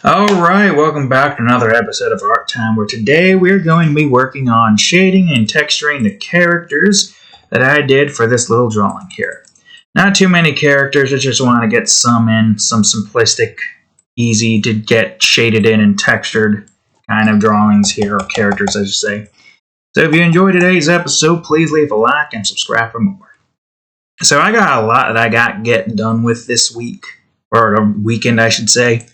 Alright, welcome back to another episode of Art Time, where today we're going to be working on shading and texturing the characters that I did for this little drawing here. Not too many characters, I just want to get some in, some simplistic, easy to get shaded in and textured kind of drawings here, or characters I should say. So if you enjoyed today's episode, please leave a like and subscribe for more. So I got a lot that I got get done with this week, or a weekend I should say.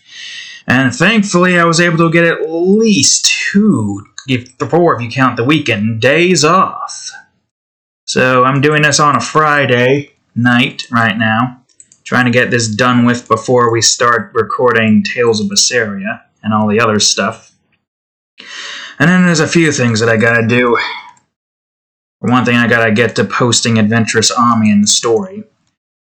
And thankfully, I was able to get at least 4 if you count the weekend, days off. So I'm doing this on a Friday night right now, trying to get this done with before we start recording Tales of Berseria and all the other stuff. And then there's a few things that I gotta do. For one thing, I gotta get to posting Adventurous Army in the story.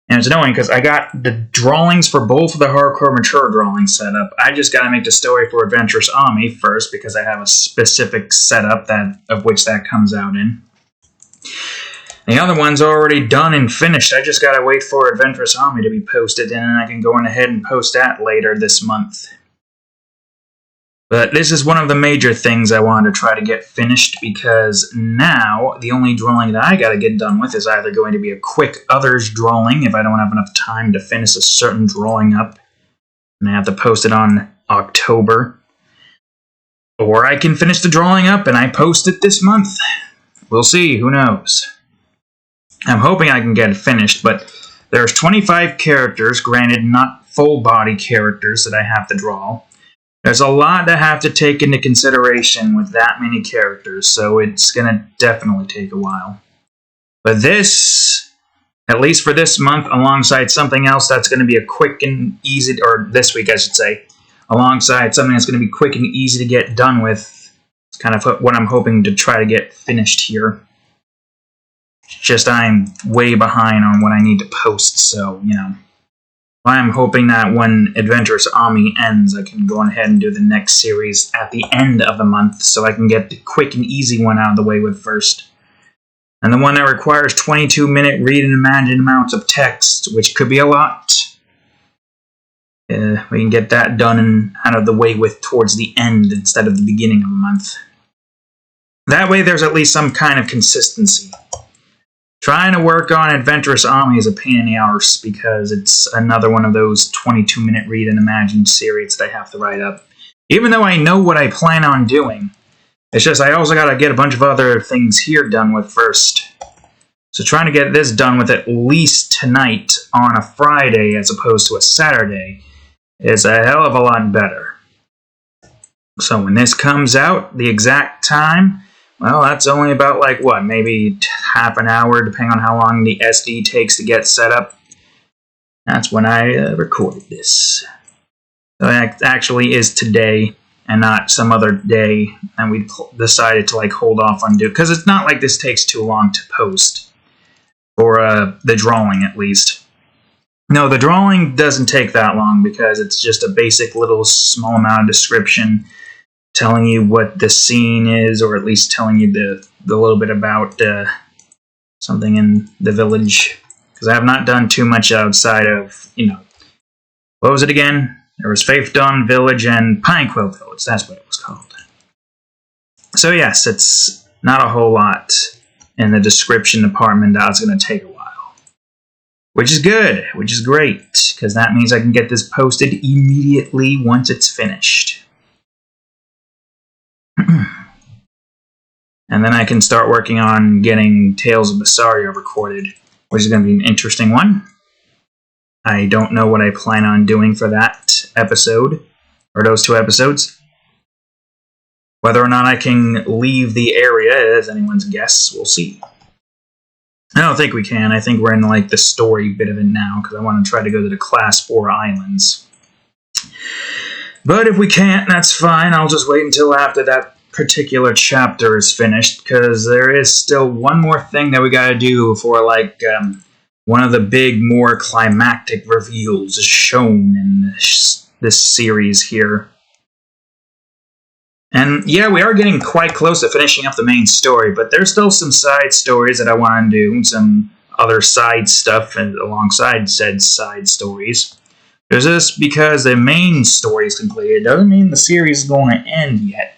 And it's annoying because I got the drawings for both of the hardcore mature drawings set up. I just got to make the story for Adventurous Army first because I have a specific setup of which that comes out in. The other one's already done and finished. I just got to wait for Adventurous Army to be posted, and then I can go on ahead and post that later this month. But this is one of the major things I wanted to try to get finished, because now the only drawing that I gotta get done with is either going to be a quick others drawing if I don't have enough time to finish a certain drawing up, and I have to post it on October, or I can finish the drawing up and I post it this month. We'll see, who knows. I'm hoping I can get it finished, but there's 25 characters, granted not full body characters that I have to draw. There's a lot to have to take into consideration with that many characters, so it's going to definitely take a while. But this, at least for this month, alongside something else that's going to be a quick and easy, or this week I should say, alongside something that's going to be quick and easy to get done with, it's kind of what I'm hoping to try to get finished here. Just I'm way behind on what I need to post, so, I'm hoping that when Adventurous Army ends, I can go ahead and do the next series at the end of the month, so I can get the quick and easy one out of the way with first. And the one that requires 22-minute read and imagine amounts of text, which could be a lot. We can get that done and out of the way with towards the end instead of the beginning of the month. That way there's at least some kind of consistency. Trying to work on Adventurous Army is a pain in the arse because it's another one of those 22-minute read and imagine series that I have to write up. Even though I know what I plan on doing, it's just I also got to get a bunch of other things here done with first. So trying to get this done with at least tonight on a Friday as opposed to a Saturday is a hell of a lot better. So when this comes out, the exact time, well, that's only about, maybe half an hour, depending on how long the SD takes to get set up. That's when I recorded this. So it actually is today, and not some other day, and we decided to, hold off on because it's not like this takes too long to post, or the drawing, at least. No, the drawing doesn't take that long, because it's just a basic little small amount of description, telling you what the scene is, or at least telling you the little bit about something in the village. Because I have not done too much outside of, what was it again? There was Faith Dawn Village and Pinequill Village. That's what it was called. So yes, it's not a whole lot in the description department. That's going to take a while. Which is good, which is great, because that means I can get this posted immediately once it's finished. And then I can start working on getting Tales of Berseria recorded, which is going to be an interesting one. I don't know what I plan on doing for that episode, or those 2 episodes. Whether or not I can leave the area is anyone's guess. We'll see. I don't think we can. I think we're in the story bit of it now, because I want to try to go to the Class 4 islands. But if we can't, that's fine. I'll just wait until after that particular chapter is finished, because there is still one more thing that we gotta do for one of the big, more climactic reveals shown in this series here. And yeah, we are getting quite close to finishing up the main story, but there's still some side stories that I want to do, some other side stuff and alongside said side stories. Just because the main story is completed doesn't mean the series is going to end yet.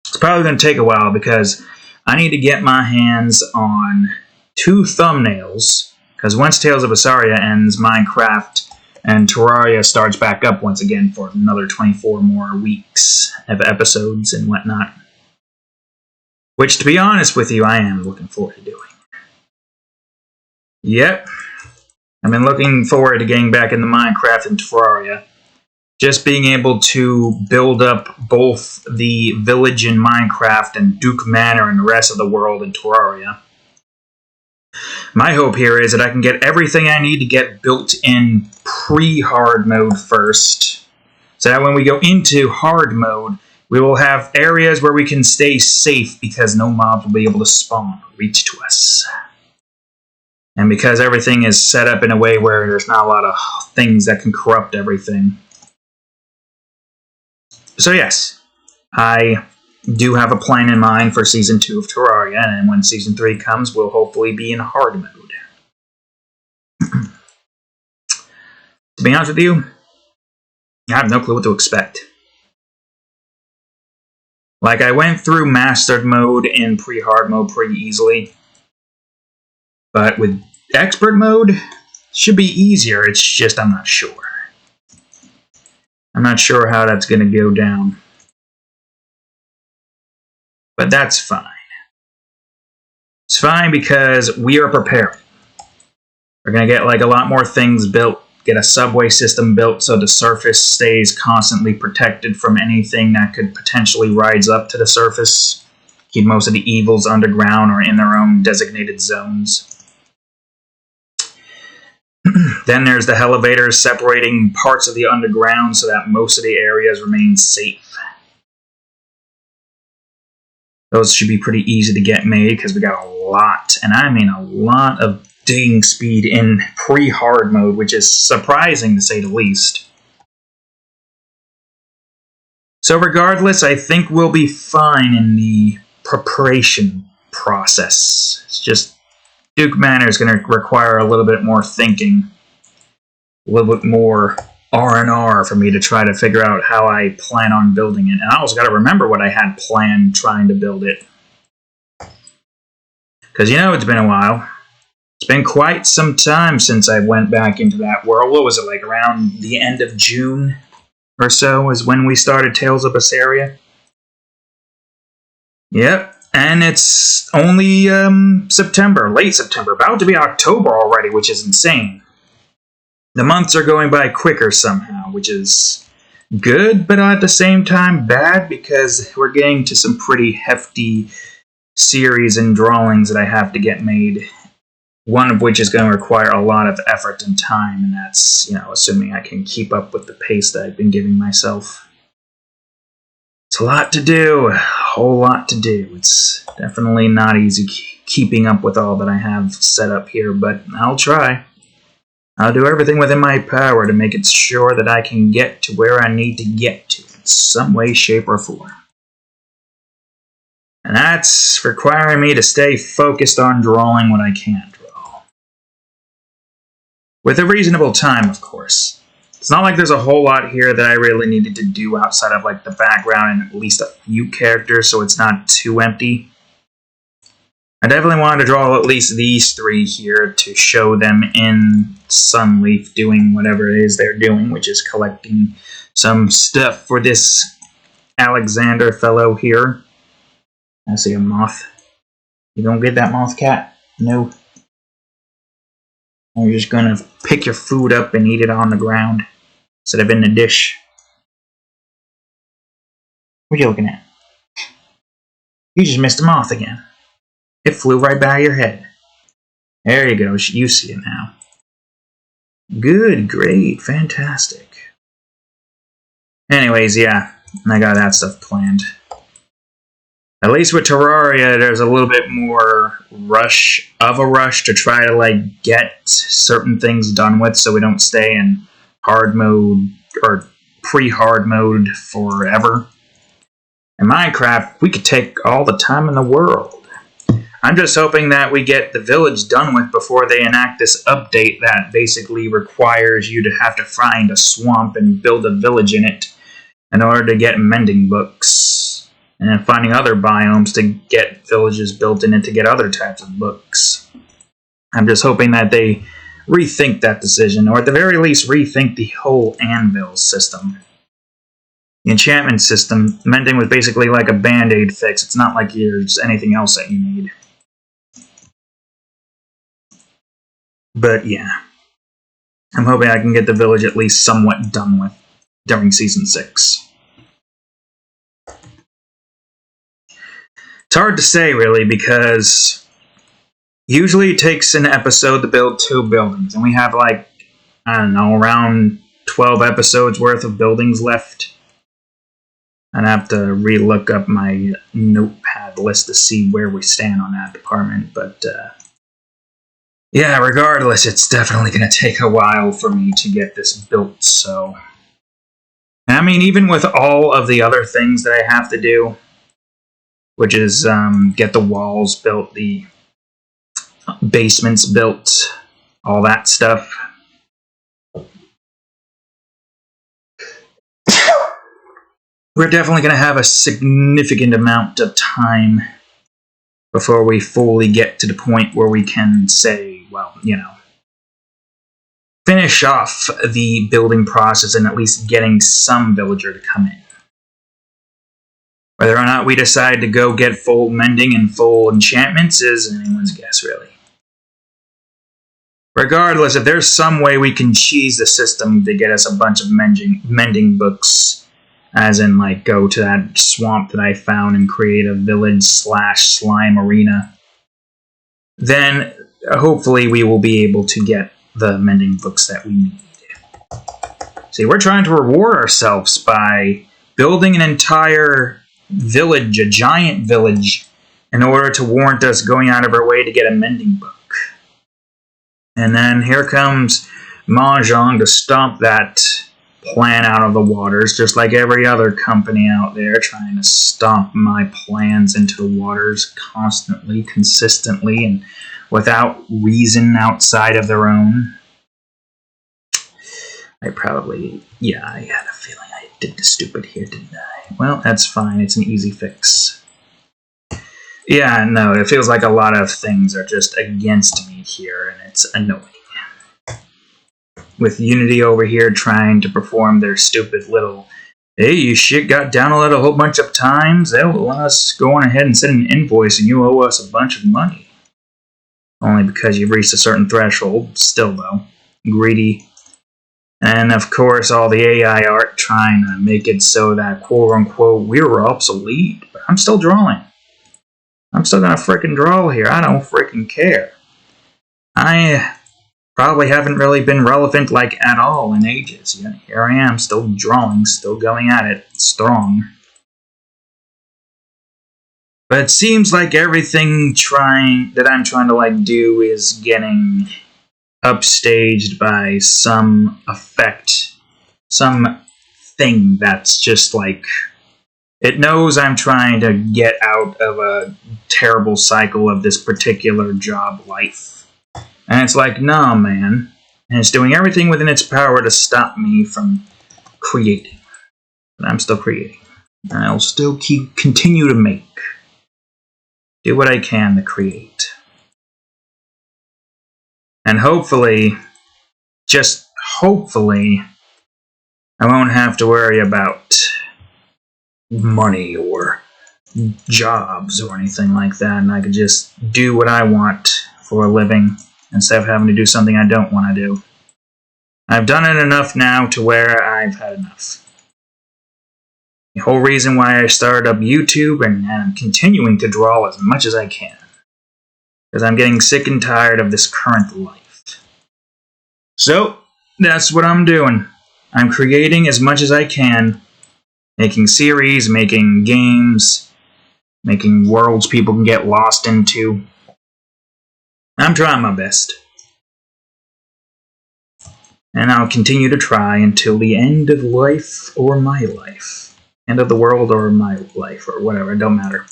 It's probably going to take a while because I need to get my hands on 2 thumbnails, because once Tales of Berseria ends, Minecraft and Terraria starts back up once again for another 24 more weeks of episodes and whatnot. Which, to be honest with you, I am looking forward to doing. Yep. I've been looking forward to getting back into Minecraft and Terraria. Just being able to build up both the village in Minecraft and Duke Manor and the rest of the world in Terraria. My hope here is that I can get everything I need to get built in pre-hard mode first, so that when we go into hard mode, we will have areas where we can stay safe because no mobs will be able to spawn or reach to us. And because everything is set up in a way where there's not a lot of things that can corrupt everything. So yes, I do have a plan in mind for Season 2 of Terraria, and when Season 3 comes, we'll hopefully be in hard mode. To be honest with you, I have no clue what to expect. Like, I went through Mastered mode and pre-hard mode pretty easily, but with Expert mode, it should be easier, it's just I'm not sure. I'm not sure how that's going to go down. But that's fine. It's fine because we are preparing. We're going to get like a lot more things built, get a subway system built so the surface stays constantly protected from anything that could potentially rise up to the surface. Keep most of the evils underground or in their own designated zones. Then there's the elevators separating parts of the underground so that most of the areas remain safe. Those should be pretty easy to get made because we got a lot, and I mean a lot of digging speed in pre-hard mode, which is surprising to say the least. So regardless, I think we'll be fine in the preparation process. It's just Duke Manor is going to require a little bit more thinking, a little bit more R&R for me to try to figure out how I plan on building it. And I also got to remember what I had planned trying to build it. Because, you know, it's been a while. It's been quite some time since I went back into that world. What was it, like around the end of June or so is when we started Tales of Berseria? Yep. And it's only September, late September, about to be October already, which is insane. The months are going by quicker somehow, which is good, but at the same time bad, because we're getting to some pretty hefty series and drawings that I have to get made. One of which is going to require a lot of effort and time, and that's, you know, assuming I can keep up with the pace that I've been giving myself. It's a lot to do, a whole lot to do. It's definitely not easy keeping up with all that I have set up here, but I'll try. I'll do everything within my power to make it sure that I can get to where I need to get to in some way, shape, or form. And that's requiring me to stay focused on drawing what I can draw. With a reasonable time, of course. It's not like there's a whole lot here that I really needed to do outside of like the background and at least a few characters, so it's not too empty. I definitely wanted to draw at least these 3 here to show them in Sunleaf doing whatever it is they're doing, which is collecting some stuff for this Alexander fellow here. I see a moth. You gonna get that moth, cat? No. Or you're just gonna pick your food up and eat it on the ground instead of in the dish. What are you looking at? You just missed a moth again. It flew right by your head. There you go, you see it now. Good, great, fantastic. Anyways, yeah, I got that stuff planned. At least with Terraria, there's a little bit more rush to try to like get certain things done with so we don't stay in hard mode or pre-hard mode forever. In Minecraft, we could take all the time in the world. I'm just hoping that we get the village done with before they enact this update that basically requires you to have to find a swamp and build a village in it in order to get mending books. And then finding other biomes to get villages built in it to get other types of books. I'm just hoping that they rethink that decision, or at the very least rethink the whole anvil system. The enchantment system, mending was basically like a band-aid fix. It's not like there's anything else that you need. But yeah, I'm hoping I can get the village at least somewhat done with during Season 6. It's hard to say, really, because usually it takes an episode to build 2 buildings, and we have, like, I don't know, around 12 episodes worth of buildings left. I'd have to re-look up my notepad list to see where we stand on that department, but yeah, regardless, it's definitely going to take a while for me to get this built, so... And I mean, even with all of the other things that I have to do, which is get the walls built, the basements built, all that stuff. We're definitely going to have a significant amount of time before we fully get to the point where we can say, well, you know, finish off the building process and at least getting some villager to come in. Whether or not we decide to go get full mending and full enchantments is anyone's guess, really. Regardless, if there's some way we can cheese the system to get us a bunch of mending books, as in, like, go to that swamp that I found and create a village/slime arena, then hopefully we will be able to get the mending books that we need. See, we're trying to reward ourselves by building an entire village, a giant village, in order to warrant us going out of our way to get a mending book. And then here comes Mahjong to stomp that plan out of the waters, just like every other company out there trying to stomp my plans into the waters constantly, consistently, and without reason outside of their own. I had a feeling I did the stupid here, didn't I? Well, that's fine. It's an easy fix. Yeah, no, it feels like a lot of things are just against me here, and it's annoying. With Unity over here trying to perform their stupid little, hey, you shit got downloaded a whole bunch of times, they'll let us go on ahead and send an invoice and you owe us a bunch of money. Only because you've reached a certain threshold, still though. Greedy. And of course all the AI art trying to make it so that quote-unquote we're obsolete, but I'm still drawing. I'm still gonna frickin' draw here. I don't frickin' care. I probably haven't really been relevant, like, at all in ages. Yet here I am, still drawing, still going at it, strong. But it seems like everything that I'm trying to, like, do is getting upstaged by some effect, some thing that's just, like, it knows I'm trying to get out of a terrible cycle of this particular job life. And it's like, nah, man. And it's doing everything within its power to stop me from creating. But I'm still creating. And I'll still continue to make. Do what I can to create. And hopefully, just hopefully, I won't have to worry about money or jobs or anything like that, and I could just do what I want for a living instead of having to do something I don't want to do. I've done it enough now to where I've had enough. The whole reason why I started up YouTube and I'm continuing to draw as much as I can. Because I'm getting sick and tired of this current life. So, that's what I'm doing. I'm creating as much as I can. Making series, making games, making worlds people can get lost into. I'm trying my best. And I'll continue to try until the end of life or my life. End of the world or my life or whatever, it don't matter.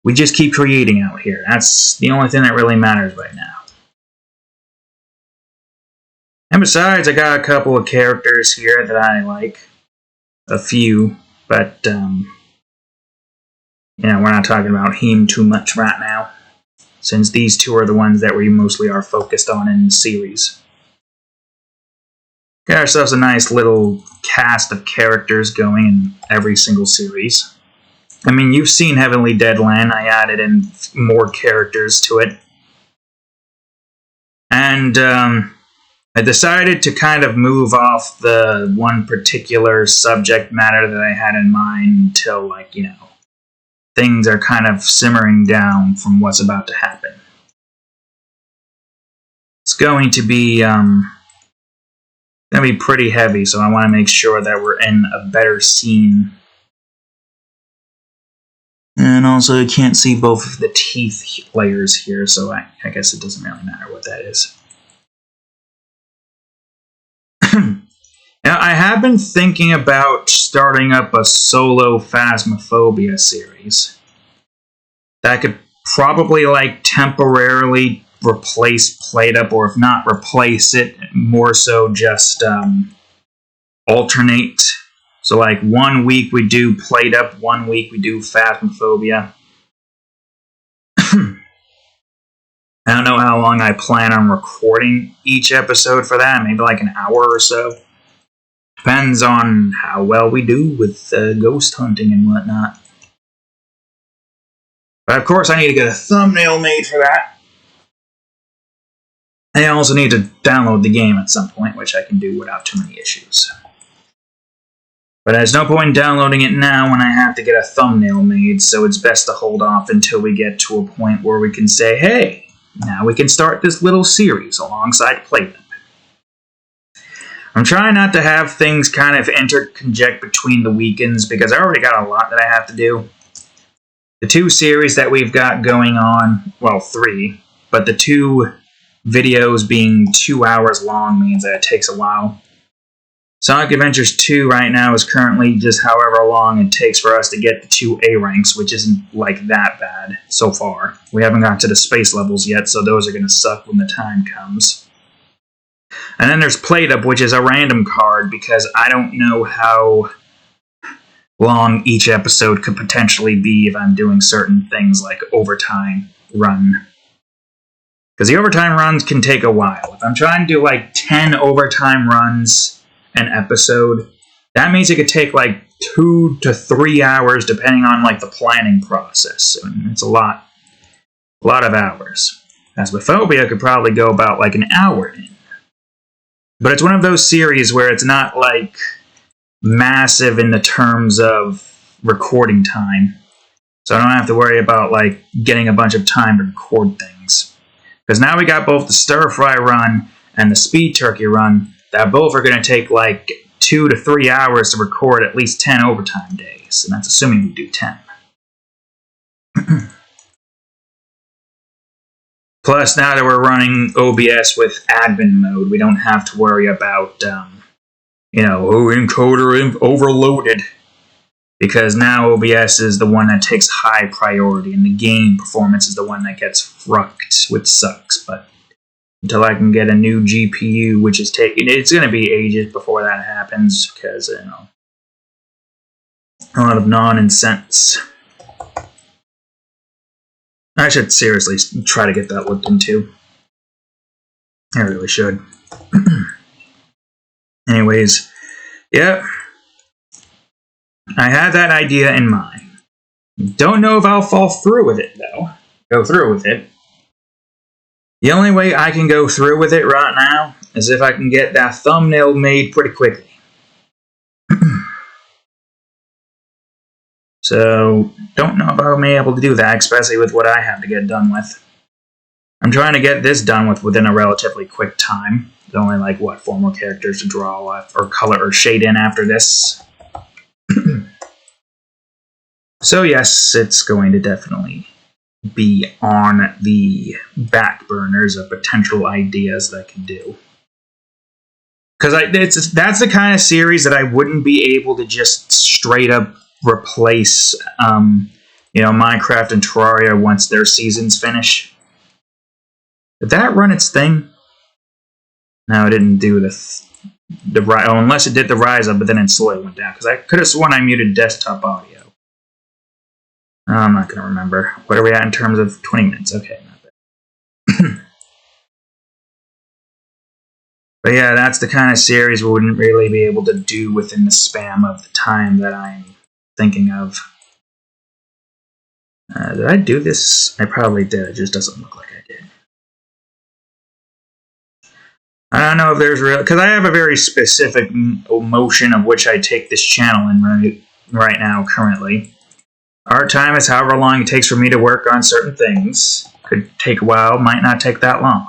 we just keep creating out here. That's the only thing that really matters right now. And besides, I got a couple of characters here that I like. A few, but, we're not talking about him too much right now, since these two are the ones that we mostly are focused on in the series. Got ourselves a nice little cast of characters going in every single series. I mean, you've seen Heavenly Deadland. I added in more characters to it. And, I decided to kind of move off the one particular subject matter that I had in mind until, things are kind of simmering down from what's about to happen. It's going to be pretty heavy, so I want to make sure that we're in a better scene. And also, I can't see both of the teeth layers here, so I guess it doesn't really matter what that is. Now, I have been thinking about starting up a solo Phasmophobia series. That could probably, temporarily replace Played Up, or if not replace it, more so just alternate. So, 1 week we do Played Up, 1 week we do Phasmophobia. I don't know how long I plan on recording each episode for that, maybe an hour or so. Depends on how well we do with ghost hunting and whatnot. But of course I need to get a thumbnail made for that. I also need to download the game at some point, which I can do without too many issues. But there's no point in downloading it now when I have to get a thumbnail made, so it's best to hold off until we get to a point where we can say, hey, now we can start this little series alongside Played Up. I'm trying not to have things kind of interconject between the weekends because I already got a lot that I have to do. The 2 series that we've got going on, well, 3, but the 2 videos being 2 hours long means that it takes a while. Sonic Adventures 2 right now is currently just however long it takes for us to get the 2 A ranks, which isn't that bad so far. We haven't got to the space levels yet, so those are going to suck when the time comes. And then there's Played Up, which is a random card, because I don't know how long each episode could potentially be if I'm doing certain things like overtime run. Because the overtime runs can take a while. If I'm trying to do 10 overtime runs an episode, that means it could take 2 to 3 hours depending on the planning process. And it's a lot of hours. Phasmophobia could probably go about an hour in. But it's one of those series where it's not massive in the terms of recording time. So I don't have to worry about getting a bunch of time to record things. Because now we got both the Stir Fry run and the Speed Turkey run that both are going to take 2 to 3 hours to record at least 10 overtime days. And that's assuming we do 10. Plus, now that we're running OBS with admin mode, we don't have to worry about, encoder overloaded. Because now OBS is the one that takes high priority, and the game performance is the one that gets frucked, which sucks. But until I can get a new GPU, which is it's going to be ages before that happens, because, a lot of nonsense. I should seriously try to get that looked into. I really should. Anyways, yep. I had that idea in mind. Don't know if I'll go through with it. The only way I can go through with it right now is if I can get that thumbnail made pretty quickly. So, don't know if I'll be able to do that, especially with what I have to get done with. I'm trying to get this done within a relatively quick time. There's only 4 more characters to draw or color or shade in after this. So yes, it's going to definitely be on the back burners of potential ideas that I can do. Because that's the kind of series that I wouldn't be able to just straight up replace You know, Minecraft and Terraria once their seasons finish. Did that run its thing? No, it didn't do the rise. Oh, unless it did the rise up, but then it slowly went down. Because I could have sworn I muted desktop audio. I'm not going to remember. What are we at in terms of 20 minutes? Okay, not bad. But yeah, that's the kind of series we wouldn't really be able to do within the span of the time that I'm thinking of. Did I do this? I probably did. It just doesn't look like I did. I don't know if there's real... Because I have a very specific motion of which I take this channel in right now, currently. Art time is however long it takes for me to work on certain things. Could take a while, might not take that long.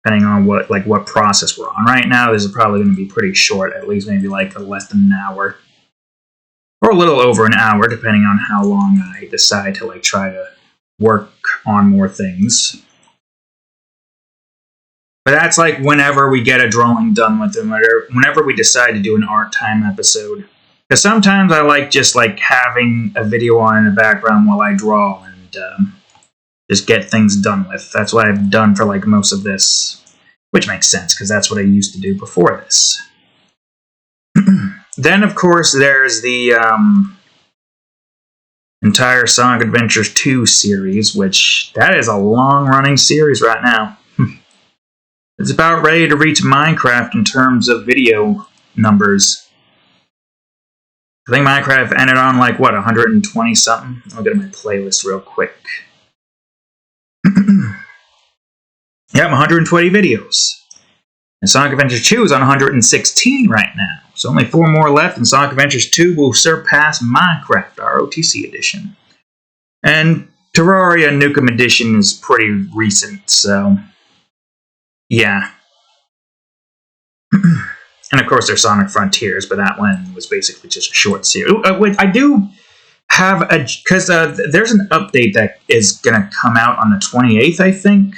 Depending on what process we're on. Right now, this is probably going to be pretty short, at least maybe like less than an hour. Or a little over an hour, depending on how long I decide to try to work on more things. But that's whenever we get a drawing done with them, or whenever we decide to do an art time episode. Because sometimes I like just having a video on in the background while I draw and just get things done with. That's what I've done for most of this, which makes sense because that's what I used to do before this. Then, of course, there's the entire Sonic Adventures 2 series, which that is a long-running series right now. It's about ready to reach Minecraft in terms of video numbers. I think Minecraft ended on 120 something. I'll get to my playlist real quick. Yep, 120 videos. And Sonic Adventures 2 is on 116 right now. So only 4 more left, and Sonic Adventures 2 will surpass Minecraft ROTC Edition. And Terraria Nukem Edition is pretty recent, so... yeah. And of course there's Sonic Frontiers, but that one was basically just a short series. I do have a... because there's an update that is going to come out on the 28th, I think.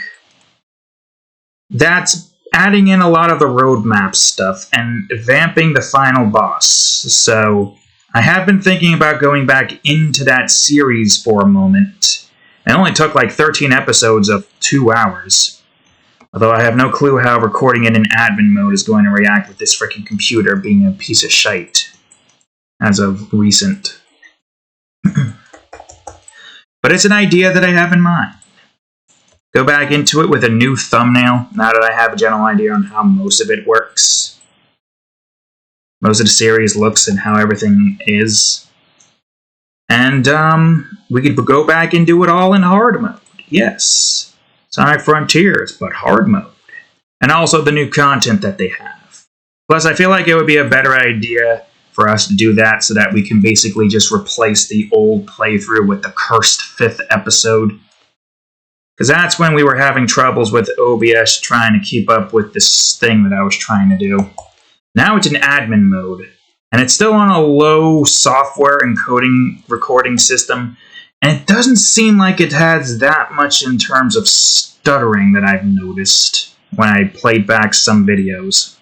That's adding in a lot of the roadmap stuff and vamping the final boss. So I have been thinking about going back into that series for a moment. It only took 13 episodes of 2 hours. Although I have no clue how recording it in admin mode is going to react with this freaking computer being a piece of shite. As of recent. But it's an idea that I have in mind. Go back into it with a new thumbnail, now that I have a general idea on how most of it works. Most of the series looks and how everything is. And, we could go back and do it all in hard mode. Yes. Sonic Frontiers, but hard mode. And also the new content that they have. Plus, I feel like it would be a better idea for us to do that so that we can basically just replace the old playthrough with the cursed 5th episode. Because that's when we were having troubles with OBS trying to keep up with this thing that I was trying to do. Now it's in admin mode. And it's still on a low software encoding recording system. And it doesn't seem like it has that much in terms of stuttering that I've noticed when I played back some videos.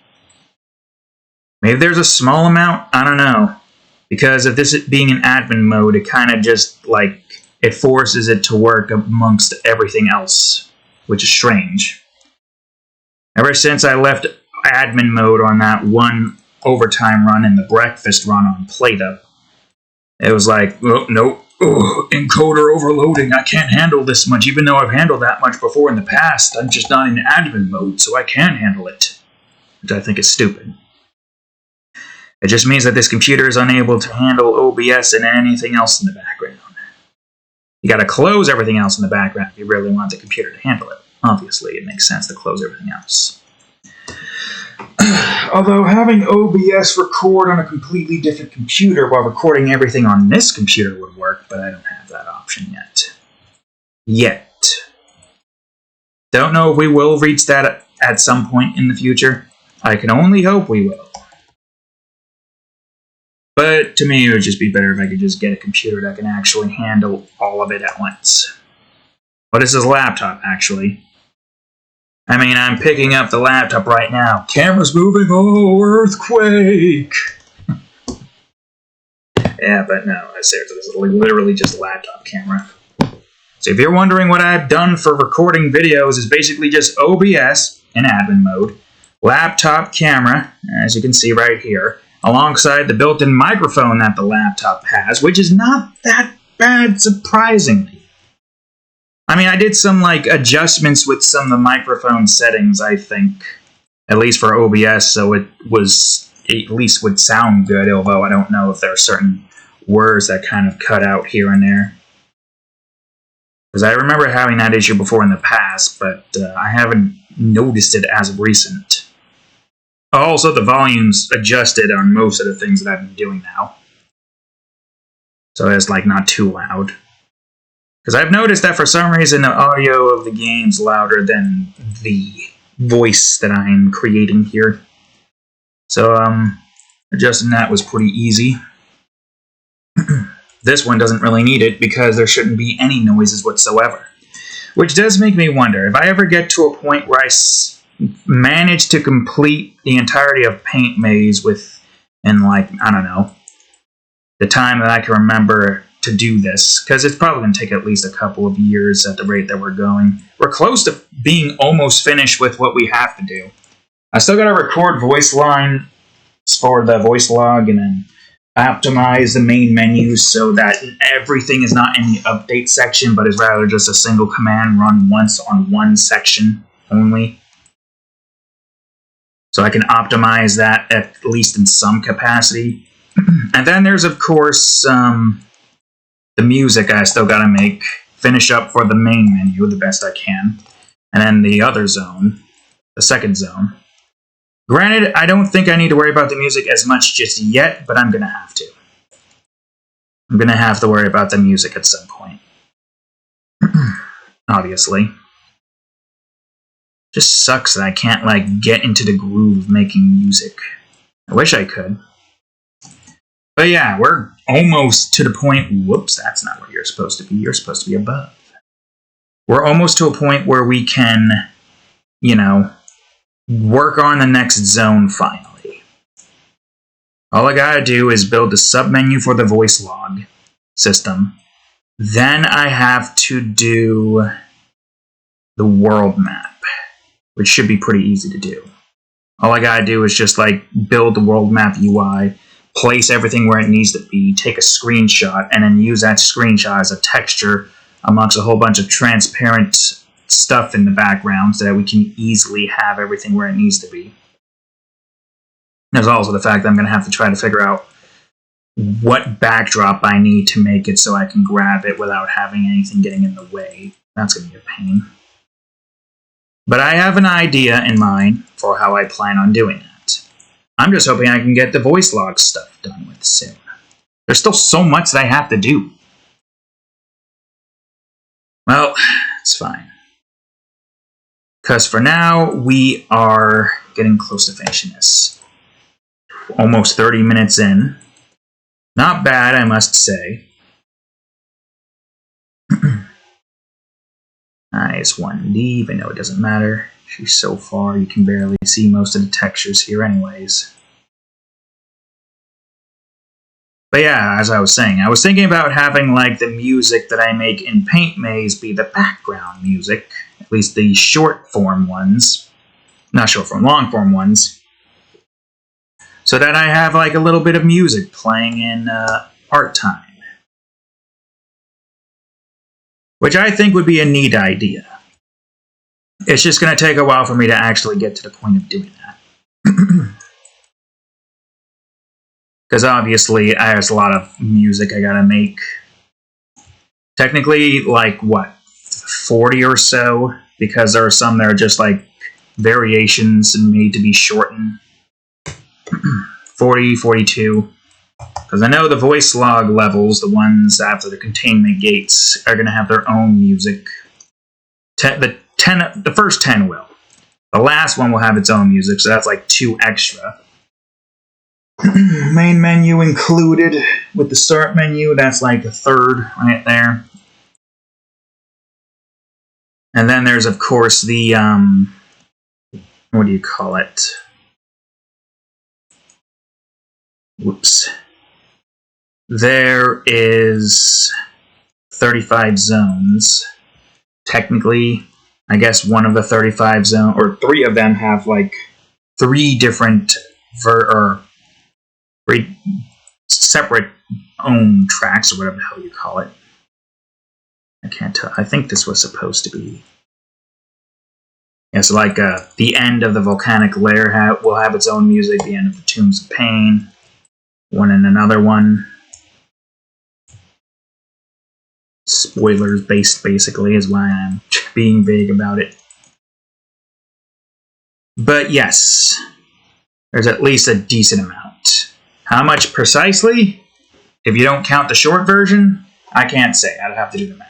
Maybe there's a small amount? I don't know. Because of this being in admin mode, it kind of just, it forces it to work amongst everything else, which is strange. Ever since I left admin mode on that one overtime run and the breakfast run on PlayDuh, it was oh, nope, encoder overloading, I can't handle this much, even though I've handled that much before in the past. I'm just not in admin mode, so I can handle it. Which I think is stupid. It just means that this computer is unable to handle OBS and anything else in the background. You gotta close everything else in the background if you really want the computer to handle it. Obviously, it makes sense to close everything else. Although having OBS record on a completely different computer while recording everything on this computer would work, but I don't have that option yet. Don't know if we will reach that at some point in the future. I can only hope we will. But to me, it would just be better if I could just get a computer that can actually handle all of it at once. But this is a laptop, actually. I mean, I'm picking up the laptop right now. Camera's moving, oh, earthquake! Yeah, but no, I seriously, this is literally just a laptop camera. So if you're wondering what I've done for recording videos, is basically just OBS in admin mode, laptop camera, as you can see right here, alongside the built-in microphone that the laptop has, which is not that bad, surprisingly. I mean, I did some adjustments with some of the microphone settings, I think, at least for OBS, so it at least would sound good, although I don't know if there are certain words that kind of cut out here and there. Because I remember having that issue before in the past, but I haven't noticed it as of recent. Also, the volume's adjusted on most of the things that I've been doing now. So it's not too loud. Because I've noticed that for some reason the audio of the game's louder than the voice that I'm creating here. So, adjusting that was pretty easy. This one doesn't really need it because there shouldn't be any noises whatsoever. Which does make me wonder, if I ever get to a point where I manage to complete the entirety of Paint Maze in I don't know, the time that I can remember to do this, because it's probably going to take at least a couple of years at the rate that we're going. We're close to being almost finished with what we have to do. I still got to record voice lines for the voice log and then optimize the main menu so that everything is not in the update section, but is rather just a single command run once on one section only. So I can optimize that at least in some capacity. And then there's, of course, the music I still gotta finish up for the main menu the best I can. And then the other zone, the second zone. Granted, I don't think I need to worry about the music as much just yet, but I'm gonna have to. I'm gonna have to worry about the music at some point. Obviously. Just sucks that I can't, get into the groove of making music. I wish I could. But yeah, we're almost to the point... Whoops, that's not where you're supposed to be. You're supposed to be above. We're almost to a point where we can, work on the next zone finally. All I gotta do is build a submenu for the voice log system. Then I have to do the world map, which should be pretty easy to do. All I gotta do is just build the world map UI, place everything where it needs to be, take a screenshot, and then use that screenshot as a texture amongst a whole bunch of transparent stuff in the background so that we can easily have everything where it needs to be. There's also the fact that I'm going to have to try to figure out what backdrop I need to make it so I can grab it without having anything getting in the way. That's going to be a pain. But I have an idea in mind for how I plan on doing that. I'm just hoping I can get the voice log stuff done with soon. There's still so much that I have to do. Well, it's fine. Because for now, we are getting close to finishing this. Almost 30 minutes in. Not bad, I must say. Nice one leave. I know it doesn't matter. She's so far, you can barely see most of the textures here anyways. But yeah, as I was saying, I was thinking about having the music that I make in Paint Maze be the background music. At least the short form ones. Not short form, long form ones. So that I have a little bit of music playing in part time. Which I think would be a neat idea. It's just going to take a while for me to actually get to the point of doing that. Because obviously, there's a lot of music I gotta make. Technically, 40 or so, because there are some that are just variations and made to be shortened. 40, 42. Because I know the voice log levels, the ones after the containment gates, are going to have their own music. The first 10 will. The last one will have its own music, so that's 2 extra. Main menu included with the start menu, that's a third right there. And then there's, of course, the, what do you call it? Whoops. there is 35 zones. Technically, I guess one of the 35 zones, or 3 of them have like 3 different or 3 separate own tracks, or whatever the hell you call it. I can't tell. I think this was supposed to be. Yeah, so like the end of the volcanic lair will have its own music. The end of the Tombs of Pain, one and another one. Spoilers based, basically, is why I'm being vague about it. But yes, there's at least a decent amount. How much precisely? If you don't count the short version, I can't say. I'd have to do the math.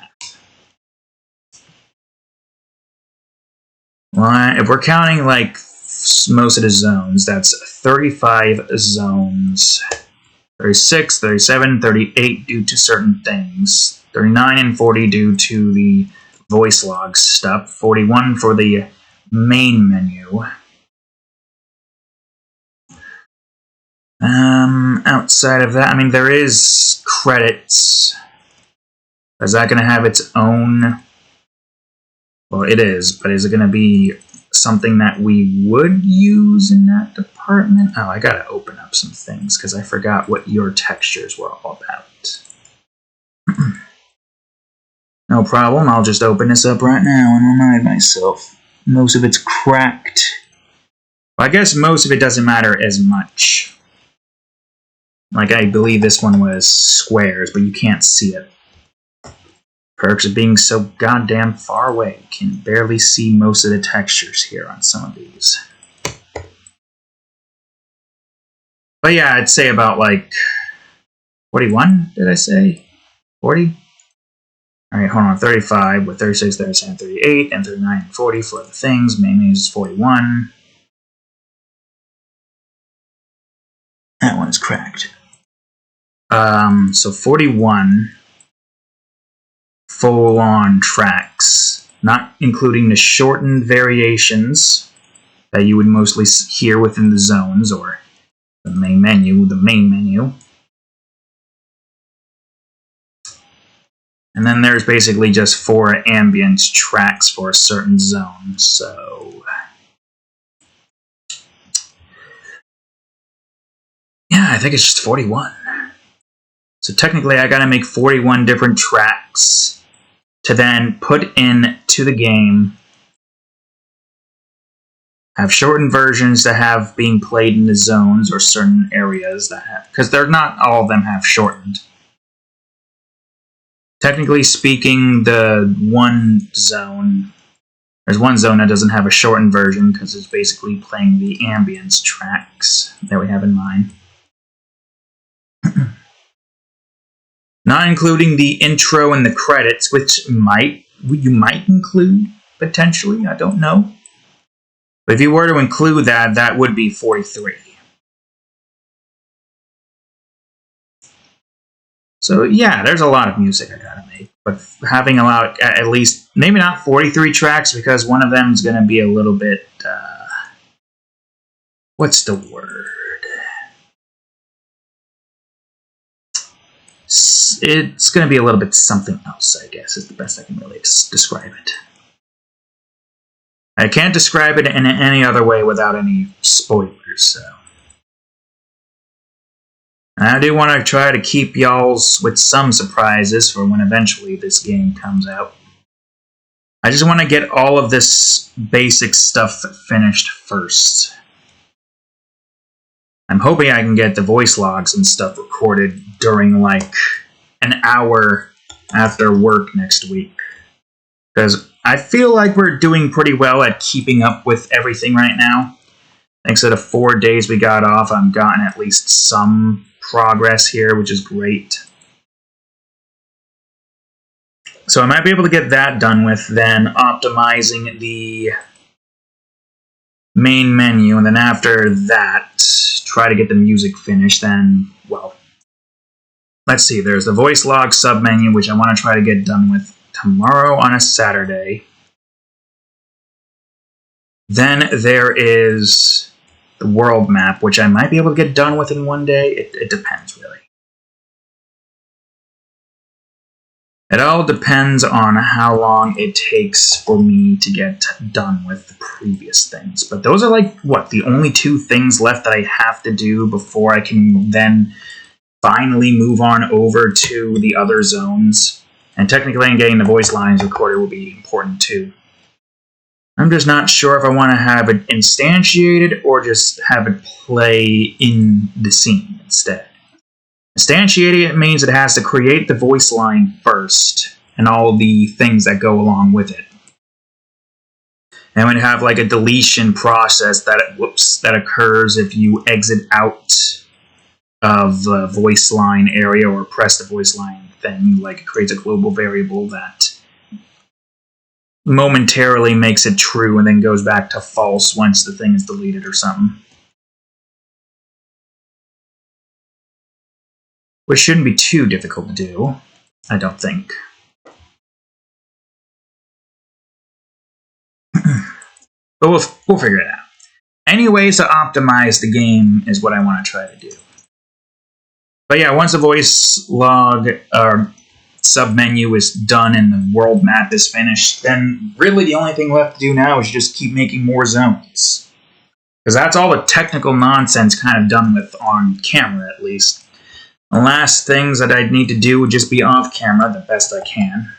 Well, if we're counting like most of the zones, that's 35 zones. 36, 37, 38 due to certain things. 39 and 40 due to the voice log stuff. 41 for the main menu. Outside of that, I mean, there is credits. Is that going to have its own? Well, it is, but is it going to be something that we would use in that department? Oh, I got to open up some things because I forgot what your textures were all about. No problem, I'll just open this up right now and remind myself. Most of it's cracked. Well, I guess most of it doesn't matter as much. Like, I believe this one was squares, but you can't see it. Perks of being so goddamn far away. Can barely see most of the textures here on some of these. But yeah, I'd say about like 41, did I say? 40? Alright, hold on. 35 with 36, 37, 38, and 39 and 40 for the things. Mainly is 41. That one is cracked. So 41 full-on tracks, not including the shortened variations that you would mostly hear within the zones or the main menu, And then there's basically just 4 ambience tracks for a certain zone, so yeah, I think it's just 41. So technically I gotta make 41 different tracks to then put into the game, have shortened versions that have being played in the zones or certain areas that have, because they're not all of them have shortened. Technically speaking, the one zone, there's one zone that doesn't have a shortened version because it's basically playing the ambience tracks that we have in mind. Not including the intro and the credits, which you might include, potentially, I don't know. But if you were to include that, that would be 43. So yeah, there's a lot of music I gotta make. But having allowed at least, maybe not 43 tracks, because one of them is gonna be a little bit, what's the word? It's going to be a little bit something else, I guess, is the best I can really describe it. I can't describe it in any other way without any spoilers, so. I do want to try to keep y'all's with some surprises for when eventually this game comes out. I just want to get all of this basic stuff finished first. I'm hoping I can get the voice logs and stuff recorded during like an hour after work next week. Because I feel like we're doing pretty well at keeping up with everything right now. Thanks to the 4 days we got off, I've gotten at least some progress here, which is great. So I might be able to get that done with, then optimizing the main menu, and then after that, try to get the music finished, then, well, let's see, there's the voice log submenu, which I want to try to get done with tomorrow on a Saturday. Then there is the world map, which I might be able to get done with in one day. It depends, really. It all depends on how long it takes for me to get done with the previous things. But those are like, what, the only 2 things left that I have to do before I can then finally move on over to the other zones. And technically, getting the voice lines recorded will be important too. I'm just not sure if I want to have it instantiated or just have it play in the scene instead. Instantiating it means it has to create the voice line first and all the things that go along with it. And we have like a deletion process that occurs if you exit out of the voice line area or press the voice line thing. Like, it creates a global variable that momentarily makes it true and then goes back to false once the thing is deleted or something. Which shouldn't be too difficult to do, I don't think. But we'll figure it out. Any ways to optimize the game is what I want to try to do. But yeah, once the voice log or submenu is done and the world map is finished, then really the only thing left to do now is just keep making more zones. Because that's all the technical nonsense kind of done with on camera, at least. The last things that I'd need to do would just be off camera the best I can.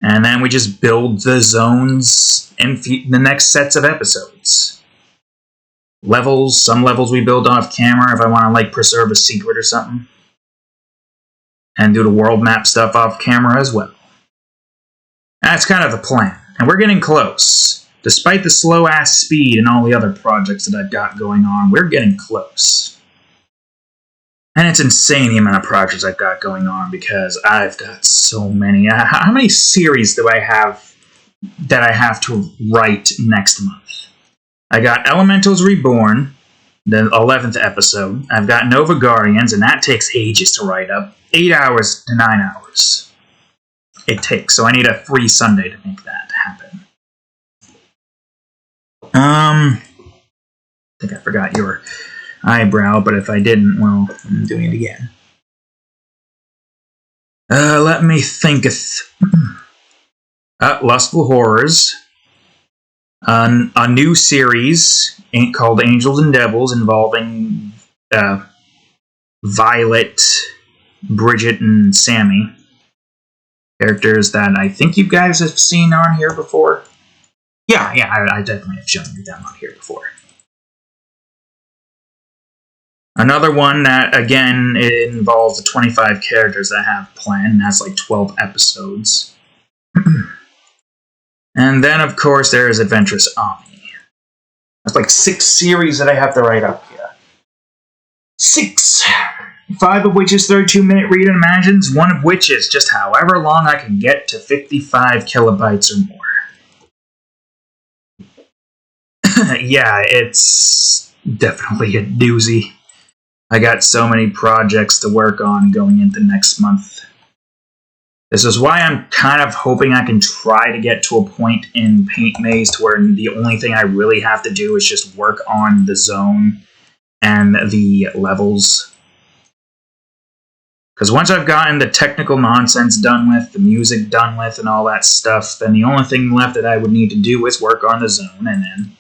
And then we just build the zones in the next sets of episodes. Levels, some levels we build off camera if I want to like preserve a secret or something. And do the world map stuff off camera as well. That's kind of the plan. And we're getting close. Despite the slow-ass speed and all the other projects that I've got going on, we're getting close. And it's insane the amount of projects I've got going on because I've got so many. How many series do I have that I have to write next month? I got Elementals Reborn, the 11th episode. I've got Nova Guardians, and that takes ages to write up. 8 hours to 9 hours it takes. So I need a free Sunday to make that happen. I think I forgot your eyebrow, but if I didn't, well, I'm doing it again. Let me think. Lustful Horrors. A new series called Angels and Devils involving Violet, Bridget, and Sammy. Characters that I think you guys have seen on here before. Yeah, I definitely have shown you them on here before. Another one that, again, it involves the 25 characters that I have planned, and that's like 12 episodes. And then, of course, there is Adventurous Omni. That's like 6 series that I have to write up here. 6! 5 of which is 32-minute read and imagines, 1 of which is just however long I can get to 55 kilobytes or more. Yeah, it's definitely a doozy. I got so many projects to work on going into next month. This is why I'm kind of hoping I can try to get to a point in Paint Maze to where the only thing I really have to do is just work on the zone and the levels. Because once I've gotten the technical nonsense done with, the music done with, and all that stuff, then the only thing left that I would need to do is work on the zone, and then,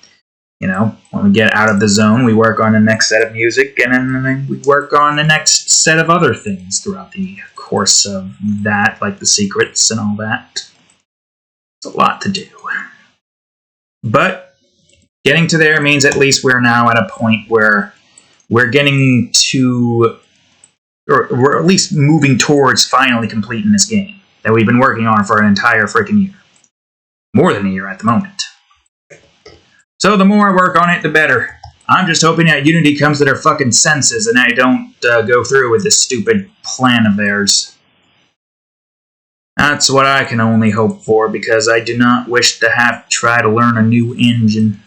you know, when we get out of the zone, we work on the next set of music, and then we work on the next set of other things throughout the course of that, like the secrets and all that. It's a lot to do. But getting to there means at least we're now at a point where we're getting to, or we're at least moving towards finally completing this game that we've been working on for an entire freaking year. More than a year at the moment. So the more I work on it, the better. I'm just hoping that Unity comes to their fucking senses and I don't go through with this stupid plan of theirs. That's what I can only hope for, because I do not wish to have to try to learn a new engine.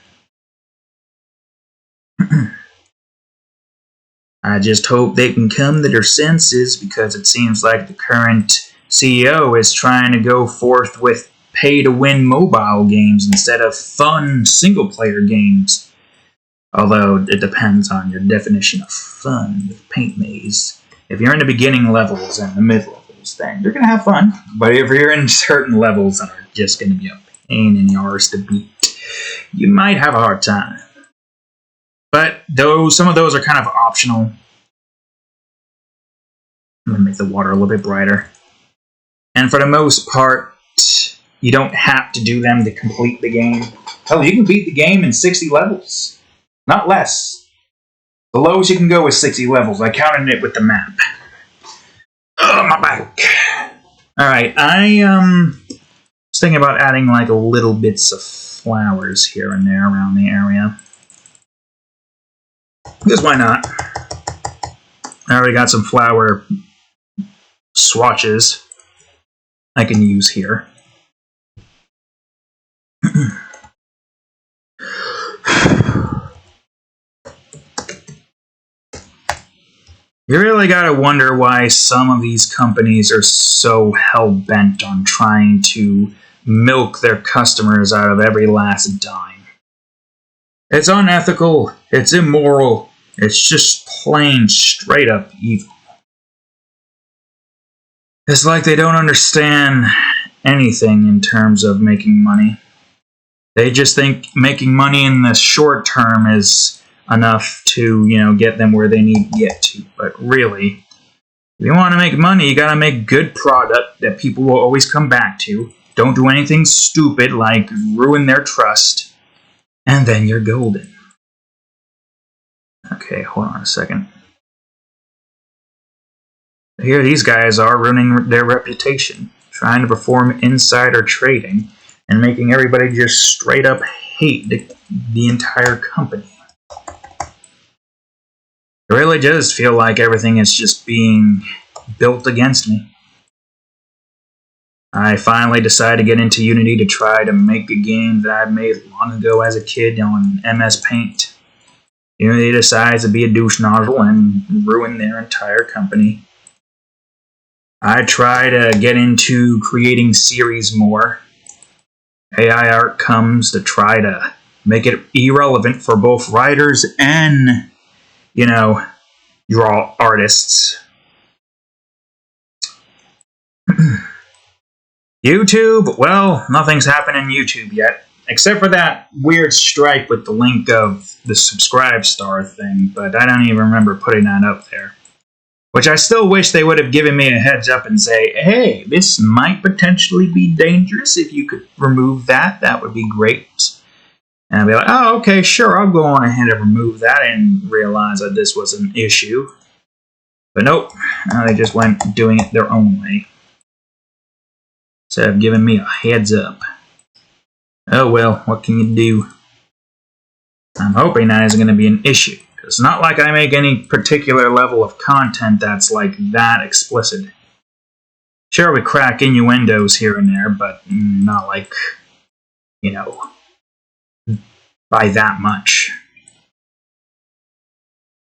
I just hope they can come to their senses, because it seems like the current CEO is trying to go forth with pay-to-win mobile games instead of fun single-player games. Although it depends on your definition of fun with Paint Maze. If you're in the beginning levels and the mid levels, levels, then you're going to have fun. But if you're in certain levels that are just going to be a pain in the arse to beat, you might have a hard time. But some of those are kind of optional. I'm going to make the water a little bit brighter. And for the most part, you don't have to do them to complete the game. Hell, you can beat the game in 60 levels. Not less. The lowest you can go is 60 levels. I counted it with the map. Oh, my back. Alright, I was thinking about adding like little bits of flowers here and there around the area. Because why not? I already got some flower swatches I can use here. You really gotta wonder why some of these companies are so hell-bent on trying to milk their customers out of every last dime. It's unethical, it's immoral, it's just plain straight-up evil. It's like they don't understand anything in terms of making money. They just think making money in the short term is enough to, get them where they need to get to. But really, if you want to make money, you gotta make good product that people will always come back to. Don't do anything stupid like ruin their trust, and then you're golden. Okay, hold on a second. Here these guys are ruining their reputation, trying to perform insider trading, and making everybody just straight up hate the entire company. It really does feel like everything is just being built against me. I finally decided to get into Unity to try to make a game that I made long ago as a kid on MS Paint. Unity decides to be a douche nozzle and ruin their entire company. I try to get into creating series more. AI art comes to try to make it irrelevant for both writers and draw artists. YouTube, well, nothing's happened in YouTube yet, except for that weird strike with the link of the subscribe star thing, but I don't even remember putting that up there. Which I still wish they would have given me a heads up and say, hey, this might potentially be dangerous. If you could remove that, that would be great. And I'd be like, oh, okay, sure, I'll go on ahead and remove that and realize that this was an issue. But nope, they just went doing it their own way. Instead of giving me a heads up. Oh well, what can you do? I'm hoping that isn't going to be an issue. It's not like I make any particular level of content that's like that explicit. Sure, we crack innuendos here and there, but not like, by that much.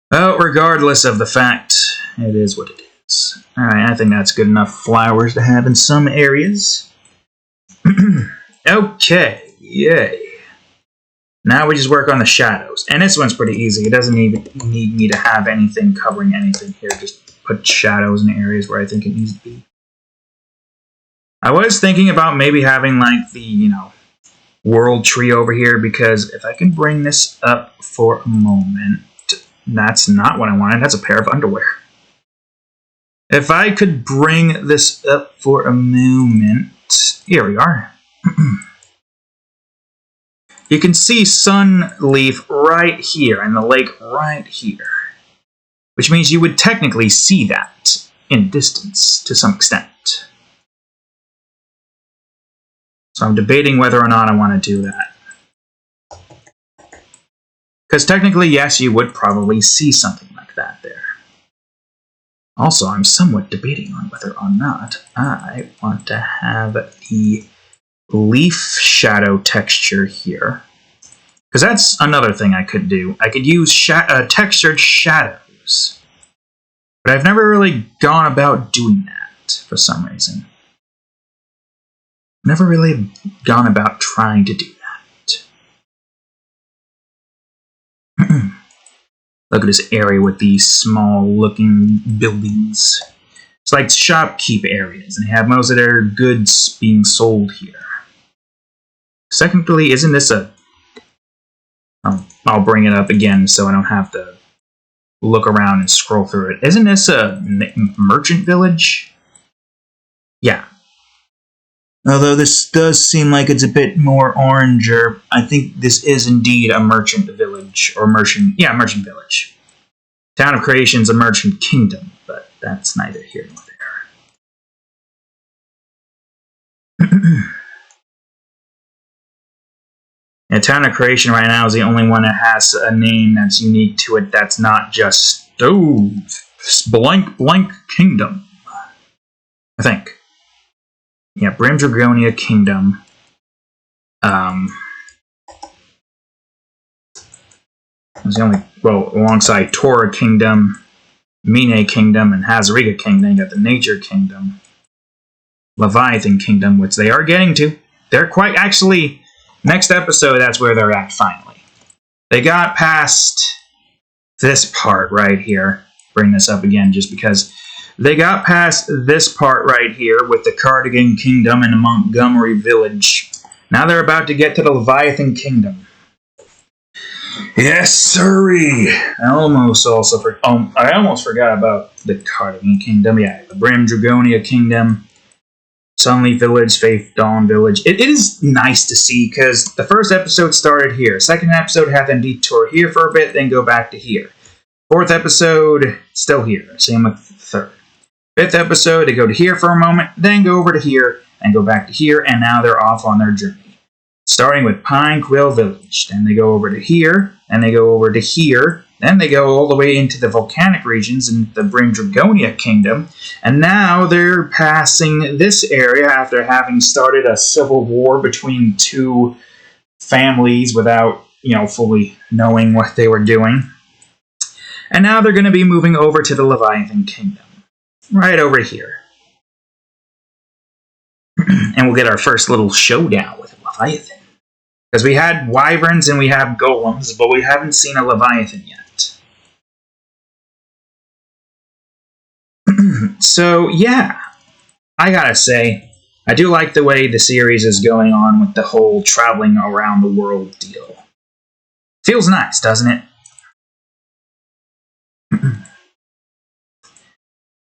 Well, regardless of the fact, it is what it is. Alright, I think that's good enough flowers to have in some areas. Okay, yay. Now we just work on the shadows. And this one's pretty easy. It doesn't even need me to have anything covering anything here. Just put shadows in areas where I think it needs to be. I was thinking about maybe having like the, world tree over here, because if I can bring this up for a moment, that's not what I wanted. That's a pair of underwear. If I could bring this up for a moment, here we are. You can see Sunleaf right here and the lake right here, which means you would technically see that in distance to some extent. So I'm debating whether or not I want to do that. Because technically, yes, you would probably see something like that there. Also, I'm somewhat debating on whether or not I want to have the leaf shadow texture here. Because that's another thing I could do. I could use textured shadows. But I've never really gone about doing that for some reason. Never really gone about trying to do that. Look at this area with these small looking buildings. It's like shopkeep areas, and they have most of their goods being sold here. Secondly, isn't this a... I'll bring it up again so I don't have to look around and scroll through it. Isn't this a merchant village? Yeah. Although this does seem like it's a bit more oranger, I think this is indeed a merchant village, or merchant village. Town of Creation's a merchant kingdom, but that's neither here nor there. Yeah, Town of Creation right now is the only one that has a name that's unique to it that's not just, oh, blank kingdom. I think. Yeah, Brim Dragonia Kingdom. It's the only, well, alongside Tora Kingdom, Mine Kingdom, and Hazariga Kingdom, you got the Nature Kingdom, Leviathan Kingdom, which they are getting to. They're quite, actually, next episode, that's where they're at finally. They got past this part right here. Bring this up again just because they got past this part right here with the Cardigan Kingdom and the Montgomery Village. Now they're about to get to the Leviathan Kingdom. Yes, sirree! I almost forgot about the Cardigan Kingdom. Yeah, the Brim Dragonia Kingdom, Sunleaf Village, Faith Dawn Village. It is nice to see because the first episode started here. Second episode had them detour here for a bit, then go back to here. Fourth episode, still here. Same with the third. Fifth episode, they go to here for a moment, then go over to here, and go back to here, and now they're off on their journey. Starting with Pine Quill Village. Then they go over to here, and they go over to here. Then they go all the way into the volcanic regions in the Brim Dragonia Kingdom. And now they're passing this area after having started a civil war between two families without, fully knowing what they were doing. And now they're going to be moving over to the Leviathan Kingdom. Right over here. And we'll get our first little showdown with Leviathan. Because we had wyverns and we have golems, but we haven't seen a Leviathan yet. So, yeah. I gotta say, I do like the way the series is going on with the whole traveling around the world deal. Feels nice, doesn't it?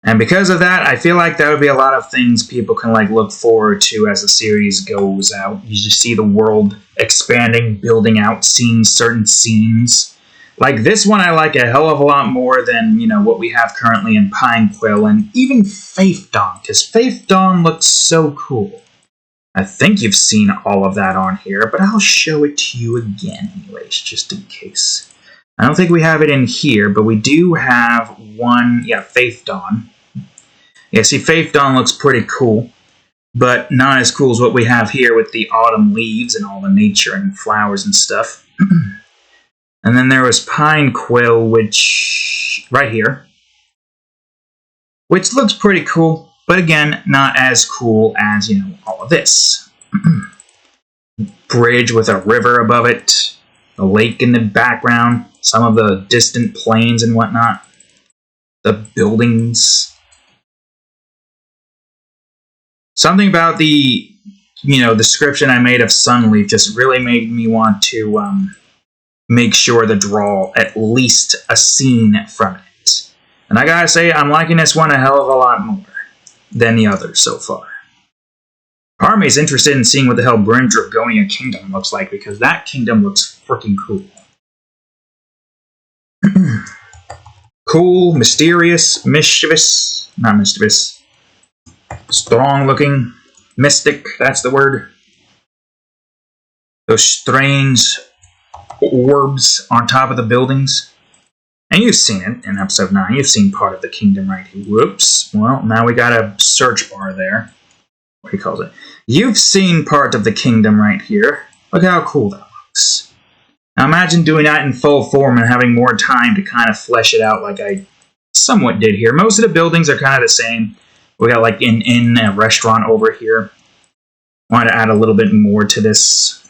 And because of that, I feel like there would be a lot of things people can look forward to as the series goes out. You just see the world expanding, building out, seeing certain scenes. Like this one I like a hell of a lot more than, what we have currently in Pine Quill and even Faith Dawn, because Faith Dawn looks so cool. I think you've seen all of that on here, but I'll show it to you again anyways, just in case. I don't think we have it in here, but we do have one, Faith Dawn. Yeah, see, Faith Dawn looks pretty cool, but not as cool as what we have here with the autumn leaves and all the nature and flowers and stuff. And then there was Pine Quill, which, right here, which looks pretty cool, but again, not as cool as, all of this. Bridge with a river above it, a lake in the background, some of the distant plains and whatnot, the buildings. Something about the, description I made of Sunleaf just really made me want to make sure to draw at least a scene from it. And I gotta say, I'm liking this one a hell of a lot more than the others so far. Part of me is interested in seeing what the hell Brim Dragonia Kingdom looks like, because that kingdom looks freaking cool. Cool, mysterious, not mischievous, strong looking, mystic, that's the word. Those strange orbs on top of the buildings. And you've seen it in episode 9, you've seen part of the kingdom right here. Whoops, well, now we got a search bar there. What he calls it. You've seen part of the kingdom right here. Look how cool that looks. Now imagine doing that in full form and having more time to kind of flesh it out like I somewhat did here. Most of the buildings are kind of the same. We got like an inn, a restaurant over here. Wanted to add a little bit more to this.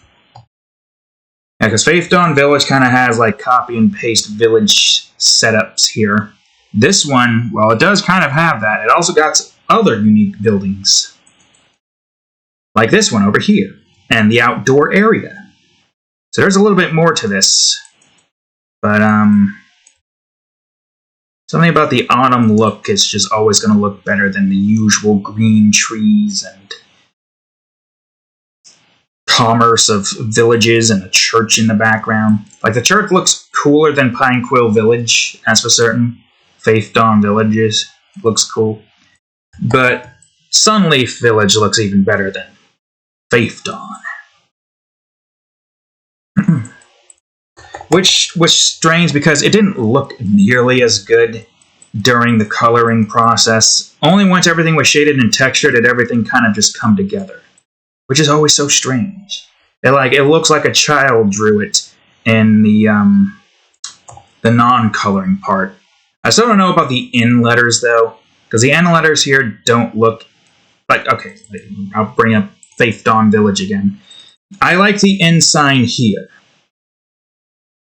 Yeah, because Faith Dawn Village kind of has like copy and paste village setups here. this one, well, it does kind of have that. It also got other unique buildings. Like this one over here. And the outdoor area. So there's a little bit more to this. But, something about the autumn look is just always going to look better than the usual green trees and commerce of villages and a church in the background. Like, the church looks cooler than Pinequill Village, that's for certain. Faith Dawn Villages looks cool. But Sunleaf Village looks even better than Faith Dawn. Which was strange because it didn't look nearly as good during the coloring process. Only once everything was shaded and textured did everything kind of just come together. Which is always so strange. It looks like a child drew it in the non-coloring part. I still don't know about the N letters though, because the N letters here don't look like, okay, I'll bring up Faith Dawn Village again. I like the N sign here.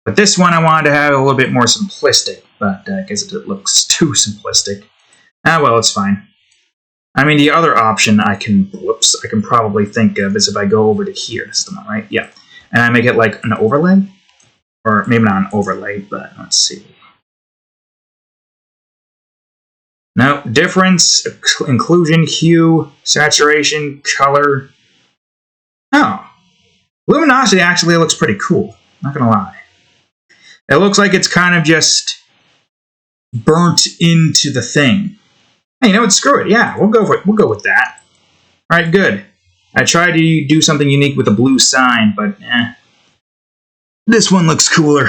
But this one I wanted to have a little bit more simplistic, but I guess it looks too simplistic. Ah, well, it's fine. I mean, the other option I can probably think of is if I go over to here. This is the one, right? Yeah. And I make it like an overlay? Or maybe not an overlay, but let's see. No, difference, inclusion, hue, saturation, color. Oh. Luminosity actually looks pretty cool. Not gonna lie. It looks like it's kind of just burnt into the thing. Hey, you know what? Screw it. Yeah, we'll go for it. We'll go with that. All right, good. I tried to do something unique with a blue sign, but this one looks cooler.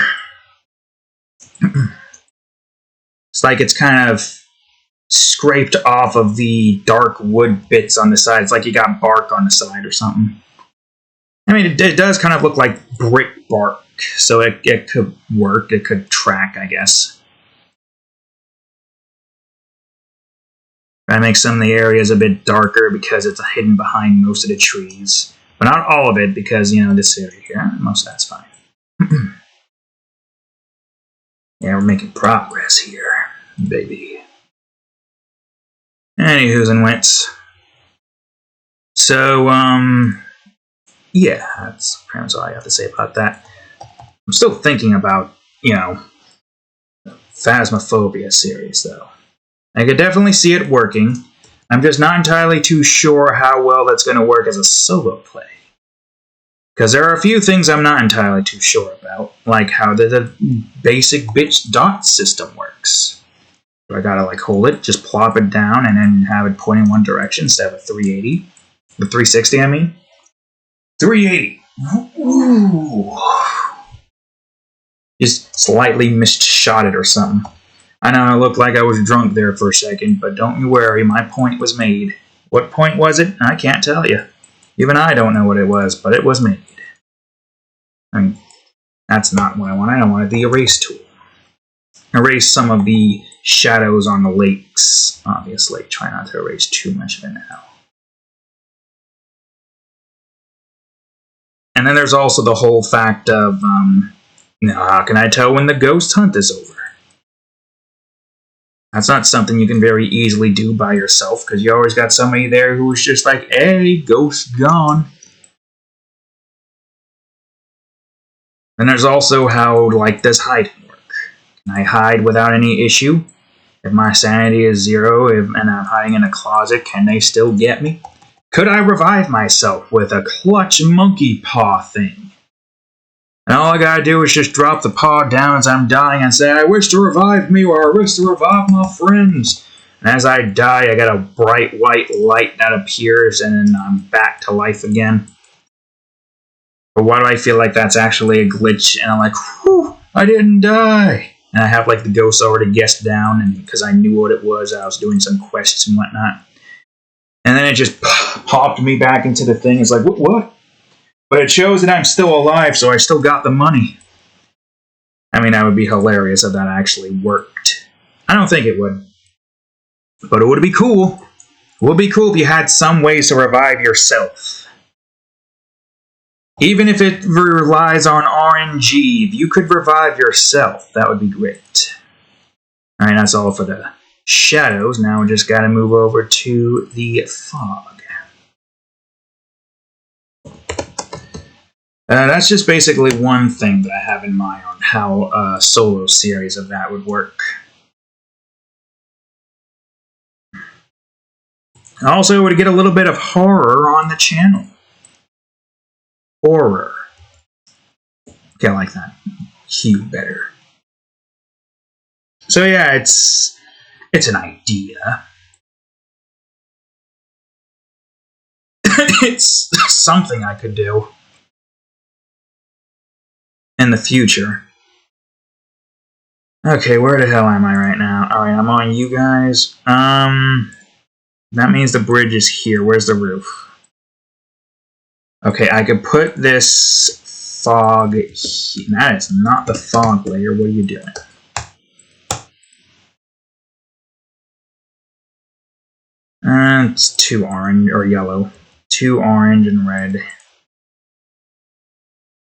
It's like it's kind of scraped off of the dark wood bits on the side. It's like you got bark on the side or something. I mean, it does kind of look like brick bark, so it could work. It could track, I guess. I make some of the areas a bit darker because it's hidden behind most of the trees. But not all of it because, you know, this area here, most of that's fine. Yeah, we're making progress here, baby. Anywho's and whence. So, yeah, that's pretty much all I have to say about that. I'm still thinking about, you know, the Phasmophobia series, though. I could definitely see it working. I'm just not entirely too sure how well that's going to work as a solo play. Because there are a few things I'm not entirely too sure about, like how the basic bitch dot system works. Do I gotta like hold it, just plop it down, and then have it point in one direction instead of a 380? The 360, I mean? 380! Ooh! Just slightly misshot it or something. I know I looked like I was drunk there for a second, but don't you worry, my point was made. What point was it? I can't tell you. Even I don't know what it was, but it was made. I mean, that's not what I want. I wanted the erase tool. Erase some of the shadows on the lakes, obviously. Try not to erase too much of it now. And then there's also the whole fact of, how can I tell when the ghost hunt is over? That's not something you can very easily do by yourself, because you always got somebody there who's just like, hey, ghost gone. And there's also how, like, does hiding work? Can I hide without any issue? If my sanity is 0 and I'm hiding in a closet, can they still get me? Could I revive myself with a clutch monkey paw thing? And all I gotta do is just drop the paw down as I'm dying and say, I wish to revive me, or I wish to revive my friends. And as I die, I get a bright white light that appears, and then I'm back to life again. But why do I feel like that's actually a glitch? And I'm like, whew, I didn't die. And I have like the ghost already guessed down, and because I knew what it was, I was doing some quests and whatnot. And then it just popped me back into the thing. It's like, what? But it shows that I'm still alive, so I still got the money. I mean, that would be hilarious if that actually worked. I don't think it would. But it would be cool. It would be cool if you had some ways to revive yourself. Even if it relies on RNG, if you could revive yourself, that would be great. Alright, that's all for the shadows. Now we just got to move over to the fog. That's just basically one thing that I have in mind on how a solo series of that would work. Also, to get a little bit of horror on the channel. Horror. Okay, I like that. Hue better. So yeah, it's an idea. It's something I could do in the future. Okay, where the hell am I right now? Alright, I'm on you guys. That means the bridge is here. Where's the roof? Okay, I could put this fog here. That is not the fog layer. What are you doing? It's 2 orange or yellow. 2 orange and red.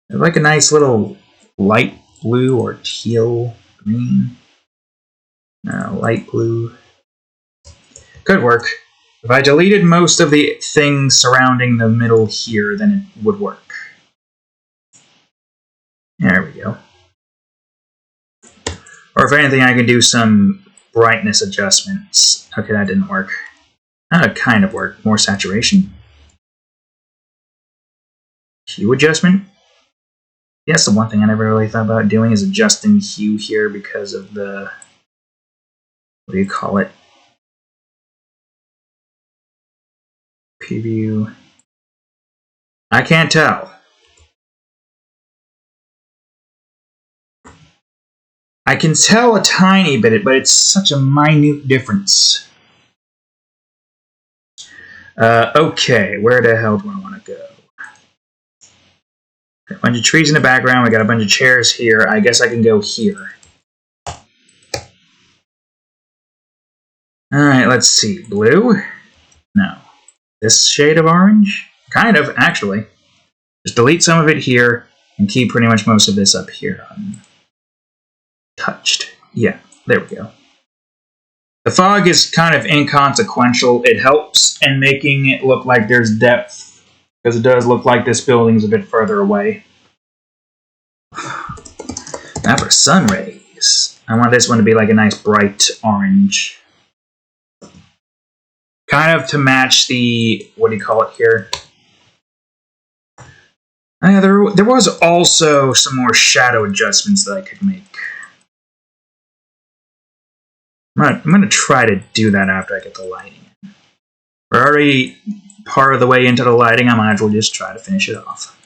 It's like a nice little light blue or teal green. No, light blue. Could work. If I deleted most of the things surrounding the middle here, then it would work. There we go. Or if anything, I could do some brightness adjustments. Okay, that didn't work. That kind of worked. More saturation. Hue adjustment. Yes, the one thing I never really thought about doing is adjusting hue here because of the... what do you call it? Preview. I can't tell. I can tell a tiny bit, but it's such a minute difference. Okay, where the hell do I want to go? Got a bunch of trees in the background, we got a bunch of chairs here. I guess I can go here. Alright, let's see. Blue? No. This shade of orange? Kind of, actually. Just delete some of it here and keep pretty much most of this up here untouched. Yeah, there we go. The fog is kind of inconsequential. It helps in making it look like there's depth, because it does look like this building's a bit further away. Now for sun rays. I want this one to be like a nice bright orange. Kind of to match the, what do you call it here? There was also some more shadow adjustments that I could make. I'm going to try to do that after I get the lighting in. We're already part of the way into the lighting. I might as well just try to finish it off.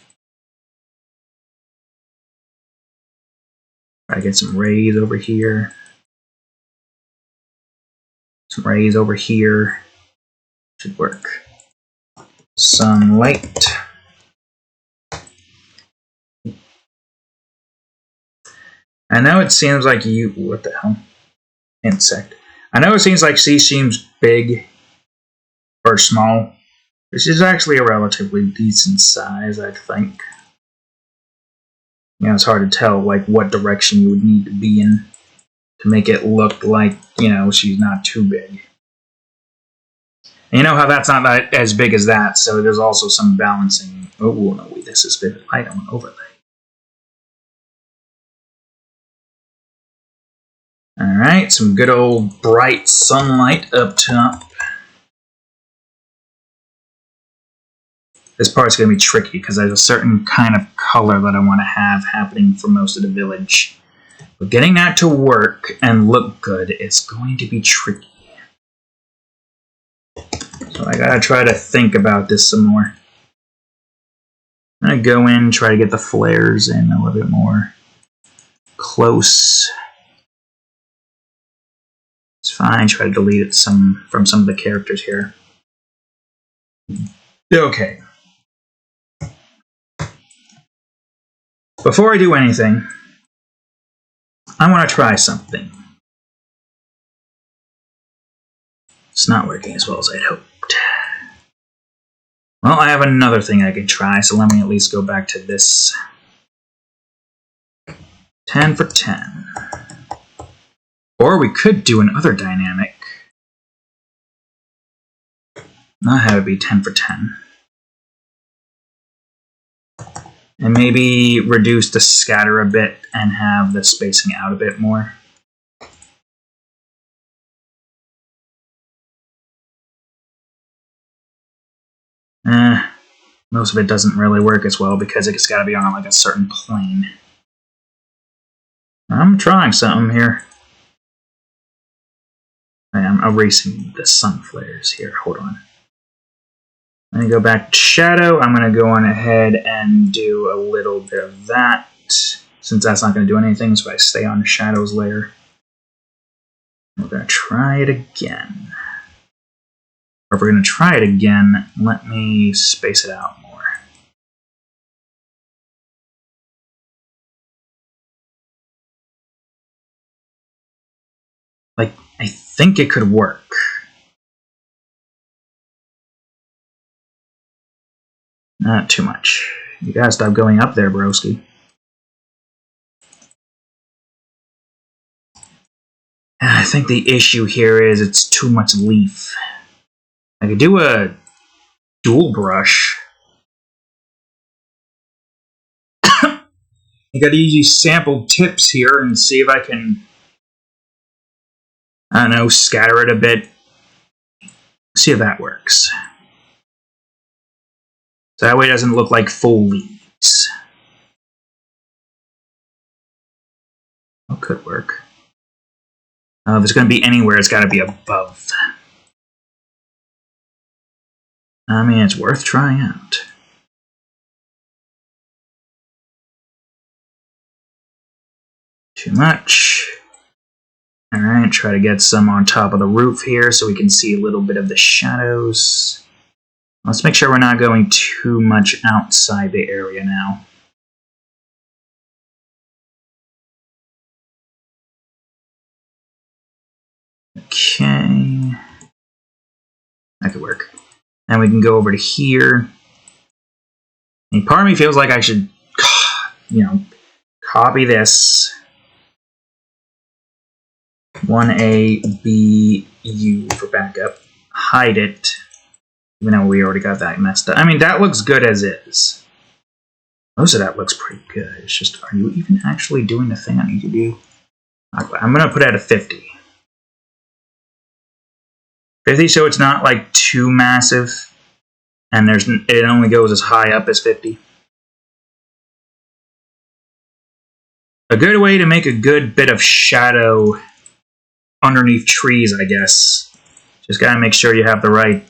Try to get some rays over here. Some rays over here. Should work. Sunlight. I know it seems like you... what the hell? Insect. I know it seems like C seems big or small. This is actually a relatively decent size, I think. You know, it's hard to tell like what direction you would need to be in to make it look like, you know, she's not too big. And you know how that's not as big as that, so there's also some balancing. Oh no, wait, this is vivid light on overlay. Alright, some good old bright sunlight up top. This part's going to be tricky because there's a certain kind of color that I want to have happening for most of the village. But getting that to work and look good, it's going to be tricky. So I gotta try to think about this some more. I'm gonna go in, try to get the flares in a little bit more close. It's fine, try to delete it from some of the characters here. Okay. Before I do anything, I want to try something. It's not working as well as I'd hoped. Well, I have another thing I can try, so let me at least go back to this. 10 for 10. Or we could do another dynamic. Not have it be 10 for 10. And maybe reduce the scatter a bit and have the spacing out a bit more. Most of it doesn't really work as well because it's got to be on like a certain plane. I'm trying something here. I'm erasing the sun flares here. Hold on. Let me go back to shadow. I'm going to go on ahead and do a little bit of that. Since that's not going to do anything, so I stay on the shadows layer. We're going to try it again. Or if we're going to try it again, let me space it out more. Like, I think it could work. Not too much. You gotta stop going up there, broski. I think the issue here is it's too much leaf. I could do a dual brush. I gotta use these sample tips here and see if I can, I don't know, scatter it a bit. See if that works. So that way it doesn't look like full leaves. That could work. If it's going to be anywhere, it's got to be above. I mean, it's worth trying out. Too much. Alright, try to get some on top of the roof here so we can see a little bit of the shadows. Let's make sure we're not going too much outside the area now. Okay. That could work. Now we can go over to here. And part of me feels like I should, copy this. 1A, B, U for backup. Hide it. Even though we already got that messed up. I mean, that looks good as is. Most of that looks pretty good. It's just, are you even actually doing the thing I need to do? I'm going to put it at a 50. 50, so it's not like too massive. And it only goes as high up as 50. A good way to make a good bit of shadow underneath trees, I guess. Just gotta make sure you have the right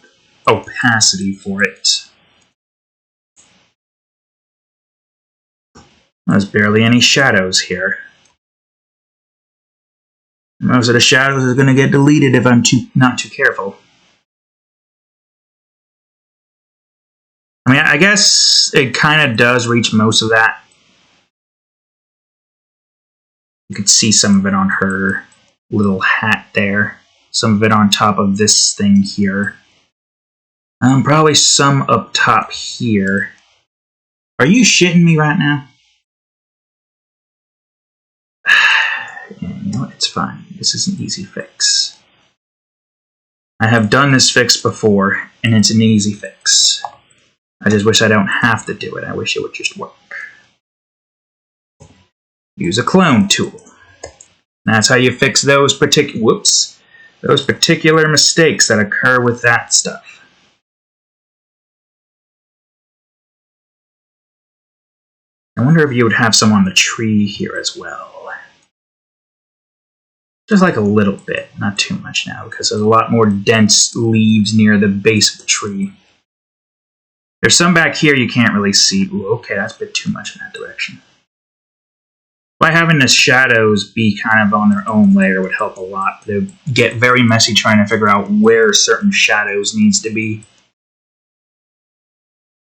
opacity for it. There's barely any shadows here. Most of the shadows are going to get deleted if I'm not too careful. I mean, I guess it kind of does reach most of that. You could see some of it on her little hat there. Some of it on top of this thing here. Probably some up top here. Are you shitting me right now? Yeah, you know what? It's fine. This is an easy fix. I have done this fix before, and it's an easy fix. I just wish I don't have to do it. I wish it would just work. Use a clone tool. That's how you fix those particular mistakes that occur with that stuff. I wonder if you would have some on the tree here as well. Just like a little bit, not too much now, because there's a lot more dense leaves near the base of the tree. There's some back here you can't really see. Ooh, okay, that's a bit too much in that direction. By having the shadows be kind of on their own layer would help a lot. They would get very messy trying to figure out where certain shadows needs to be.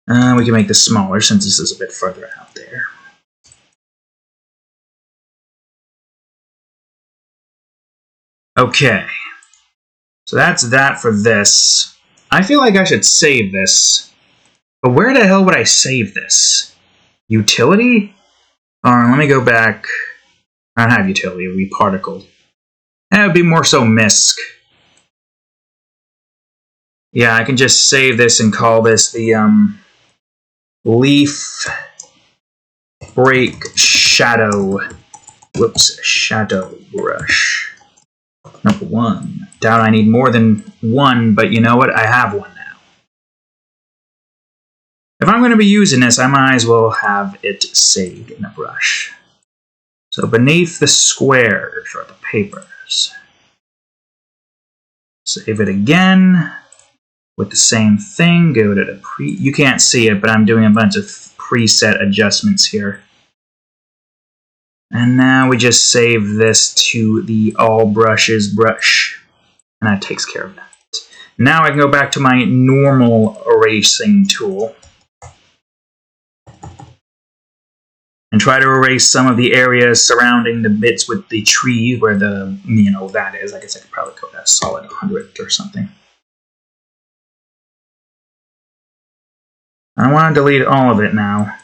We can make this smaller since this is a bit further out there. Okay, so that's that for this. I feel like I should save this, but where the hell would I save this? Utility? Let me go back. I don't have utility, it would be particle. That would be more so Misk. Yeah, I can just save this and call this the Leaf Break Shadow. Whoops, Shadow Brush. Number 1. Doubt I need more than one, but you know what? I have one now. If I'm going to be using this, I might as well have it saved in a brush. So beneath the squares are the papers. Save it again with the same thing. Go to the you can't see it, but I'm doing a bunch of preset adjustments here. And now we just save this to the all brushes brush. And that takes care of that. Now I can go back to my normal erasing tool. And try to erase some of the areas surrounding the bits with the tree where the, that is. I guess I could probably go that solid 100 or something. I want to delete all of it now.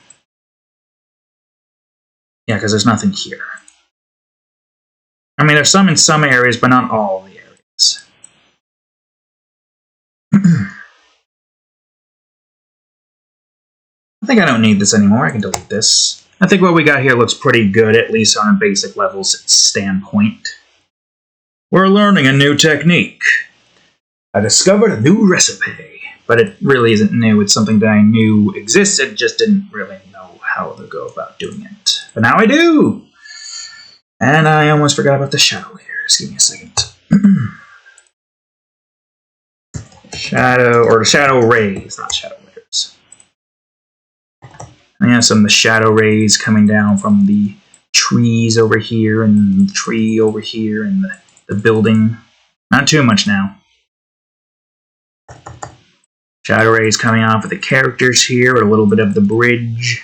Yeah, because there's nothing here. I mean, there's some in some areas, but not all the areas. I think I don't need this anymore. I can delete this. I think what we got here looks pretty good, at least on a basic levels standpoint. We're learning a new technique. I discovered a new recipe. But it really isn't new. It's something that I knew existed, just didn't really know how to go about doing it. But now I do! And I almost forgot about the shadow layers. Give me a second. Shadow rays, not shadow layers. And yeah, some of the shadow rays coming down from the trees over here, and the tree over here, and the building. Not too much now. Shadow rays coming off of the characters here, a little bit of the bridge.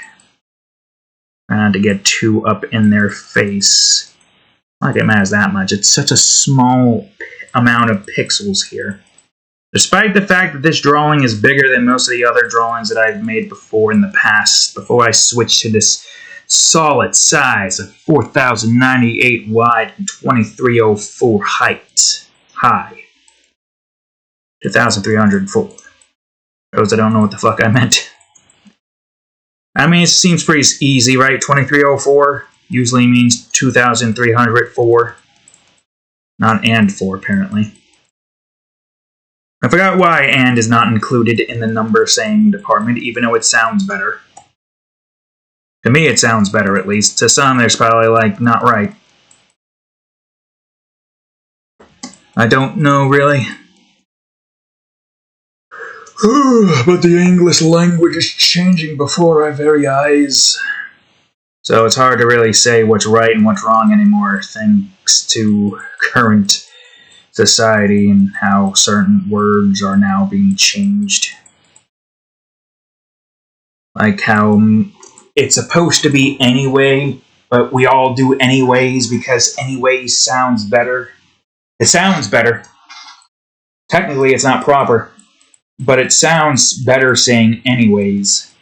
Try not to get too up in their face. Not like it matters that much. It's such a small amount of pixels here. Despite the fact that this drawing is bigger than most of the other drawings that I've made before in the past, before I switched to this solid size of 4098 wide and 2304 high. 2304. Those that don't know what the fuck I meant. I mean, it seems pretty easy, right? 2304 usually means 2304. Not and 4, apparently. I forgot why and is not included in the number saying department, even though it sounds better. To me, it sounds better, at least. To some, there's probably like, not right. I don't know, really. But the English language is changing before our very eyes. So it's hard to really say what's right and what's wrong anymore, thanks to current society and how certain words are now being changed. Like how it's supposed to be anyway, but we all do anyways because anyways sounds better. It sounds better. Technically, it's not proper. But it sounds better saying anyways.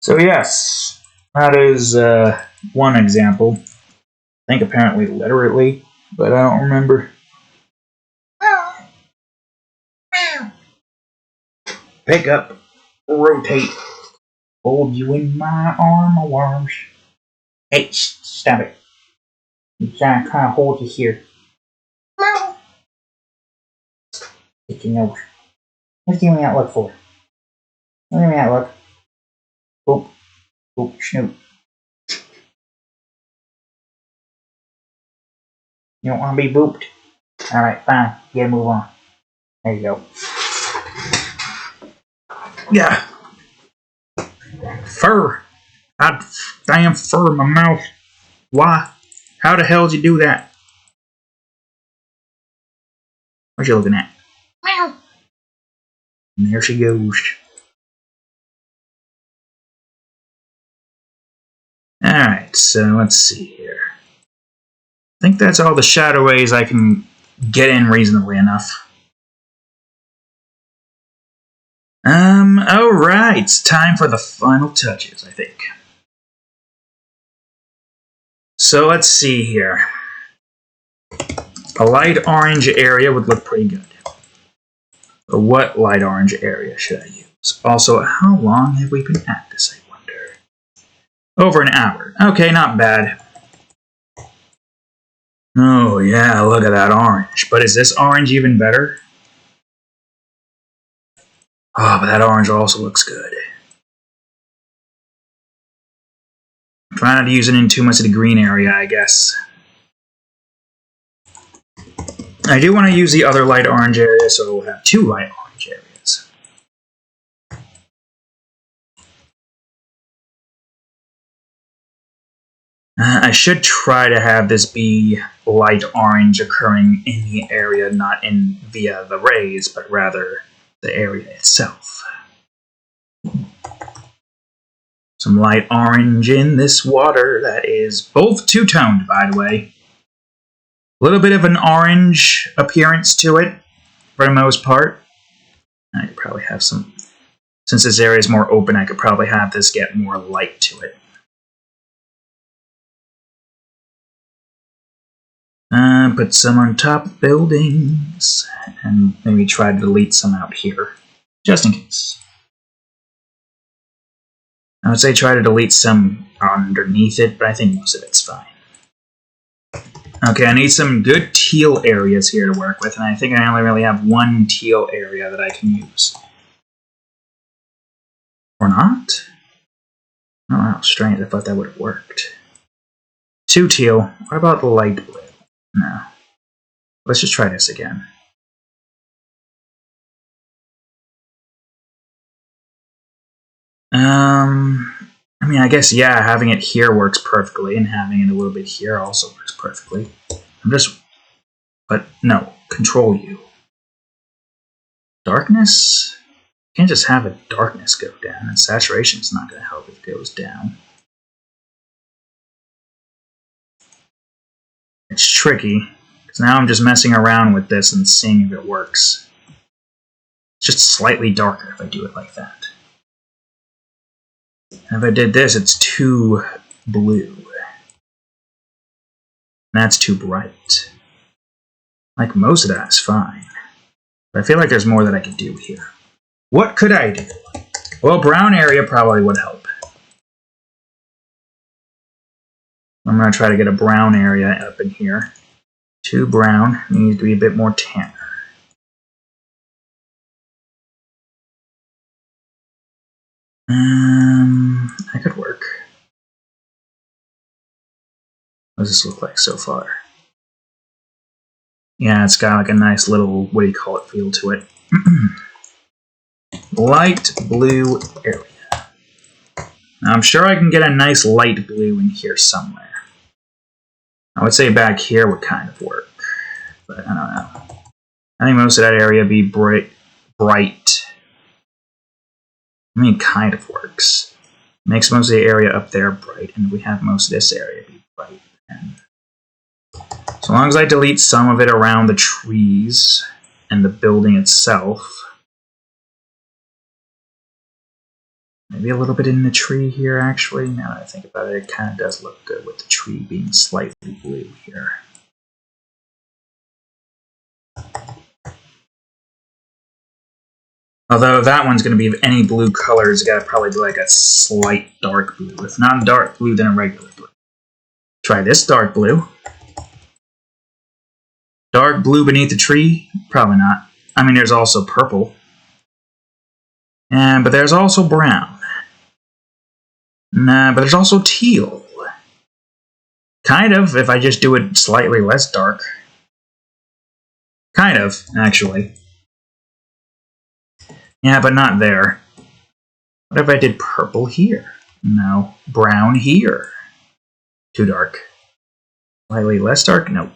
So yes, that is one example. I think apparently literally, but I don't remember. Pick up, rotate, hold you in my arm, worms. Hey, stop it. I'm trying to hold you here. Get your nose. What's giving me that look for? What do you mean that look? Boop. Boop, snoop. You don't want to be booped? Alright, fine. You gotta move on. There you go. Yeah. Fur. Damn fur in my mouth. Why? How the hell did you do that? What you looking at? Meow. And there she goes. Alright, so let's see here. I think that's all the shadow rays I can get in reasonably enough. Alright, it's time for the final touches, I think. So let's see here. A light orange area would look pretty good. But what light orange area should I use? Also, how long have we been at this, I wonder? Over an hour. Okay, not bad. Oh yeah, look at that orange. But is this orange even better? Oh, but that orange also looks good. Try not to use it in too much of the green area, I guess. I do want to use the other light orange area, so we'll have 2 light orange areas. I should try to have this be light orange occurring in the area, not in via the rays, but rather the area itself. Some light orange in this water that is both two-toned, by the way. A little bit of an orange appearance to it, for the most part. I could probably have some... Since this area is more open, I could probably have this get more light to it. Put some on top buildings, and maybe try to delete some out here, just in case. I would say try to delete some underneath it, but I think most of it's fine. Okay, I need some good teal areas here to work with, and I think I only really have 1 teal area that I can use. Or not? Oh, how strange. I thought that would have worked. 2 teal. What about the light blue? No. Let's just try this again. I mean, I guess, yeah, having it here works perfectly, and having it a little bit here also works perfectly. But no, control you. Darkness? You can't just have a darkness go down, and saturation's not going to help if it goes down. It's tricky, because now I'm just messing around with this and seeing if it works. It's just slightly darker if I do it like that. And if I did this, it's too blue. That's too bright. Like, most of that is fine. But I feel like there's more that I could do here. What could I do? Well, brown area probably would help. I'm going to try to get a brown area up in here. 2 brown. Needs to be a bit more tanner. That could work. What does this look like so far? Yeah, it's got like a nice little, what do you call it, feel to it. Light blue area. Now, I'm sure I can get a nice light blue in here somewhere. I would say back here would kind of work, but I don't know. I think most of that area would be bright. I mean, it kind of works. Makes most of the area up there bright, and we have most of this area be bright. And so long as I delete some of it around the trees and the building itself, maybe a little bit in the tree here, actually. Now that I think about it, it kind of does look good with the tree being slightly blue here. Although if that one's going to be of any blue color, it's got to probably be like a slight dark blue. If not a dark blue, then a regular blue. Try this dark blue. Dark blue beneath the tree? Probably not. I mean, there's also purple. But there's also brown. But there's also teal. Kind of, if I just do it slightly less dark. Kind of, actually. Yeah, but not there. What if I did purple here? No. Brown here. Too dark. Slightly less dark? Nope.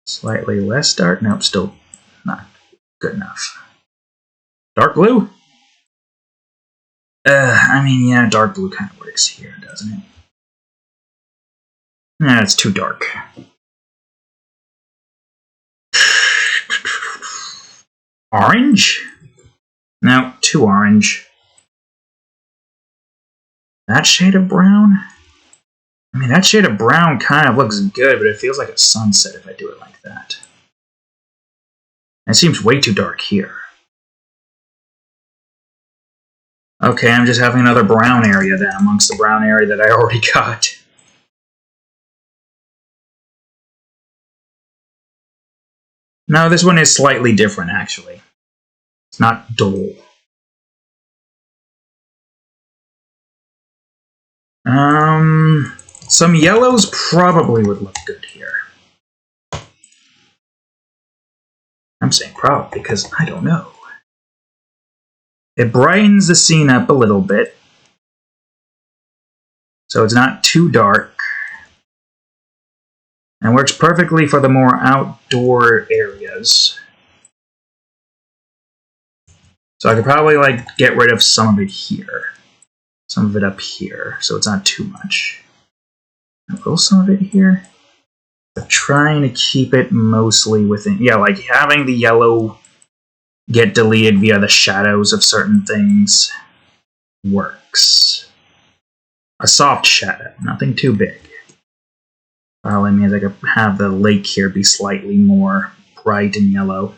Slightly less dark? Nope, still not good enough. Dark blue? I mean, yeah, dark blue kind of works here, doesn't it? Nah, it's too dark. Orange? No, too orange. That shade of brown? I mean, that shade of brown kind of looks good, but it feels like a sunset if I do it like that. It seems way too dark here. Okay, I'm just having another brown area then, amongst the brown area that I already got. No, this one is slightly different, actually. It's not dull. Some yellows probably would look good here. I'm saying probably because I don't know. It brightens the scene up a little bit, so it's not too dark, and works perfectly for the more outdoor areas. So I could probably like get rid of some of it here, some of it up here, so it's not too much. A little some of it here, but trying to keep it mostly within. Yeah, like having the yellow get deleted via the shadows of certain things works. A soft shadow, nothing too big. Probably means I could have the lake here be slightly more bright and yellow.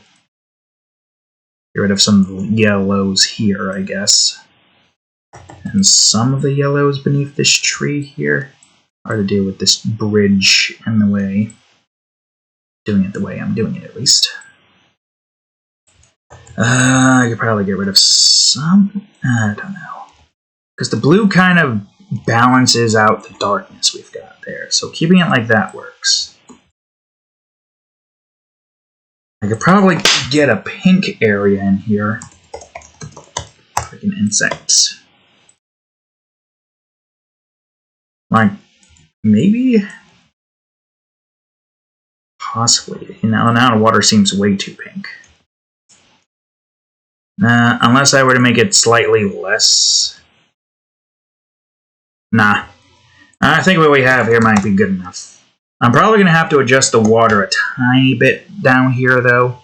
Get rid of some yellows here, I guess. And some of the yellows beneath this tree here are to do with this bridge and the way. Doing it the way I'm doing it, at least. I could probably get rid of some. I don't know. Because the blue kind of balances out the darkness we've got there. So keeping it like that works. I could probably get a pink area in here. Freaking insects. Like, maybe? Possibly. You know, now the water seems way too pink. Unless I were to make it slightly less. Nah. I think what we have here might be good enough. I'm probably going to have to adjust the water a tiny bit down here, though.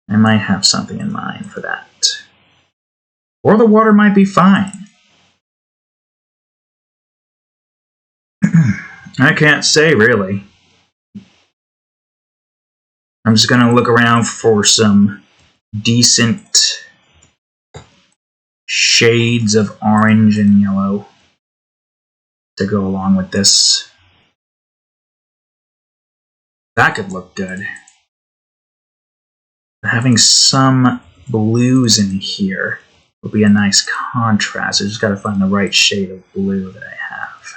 I might have something in mind for that. Or the water might be fine. I can't say, really. I'm just going to look around for some decent shades of orange and yellow to go along with this. That could look good. Having some blues in here would be a nice contrast. I just got to find the right shade of blue that I have.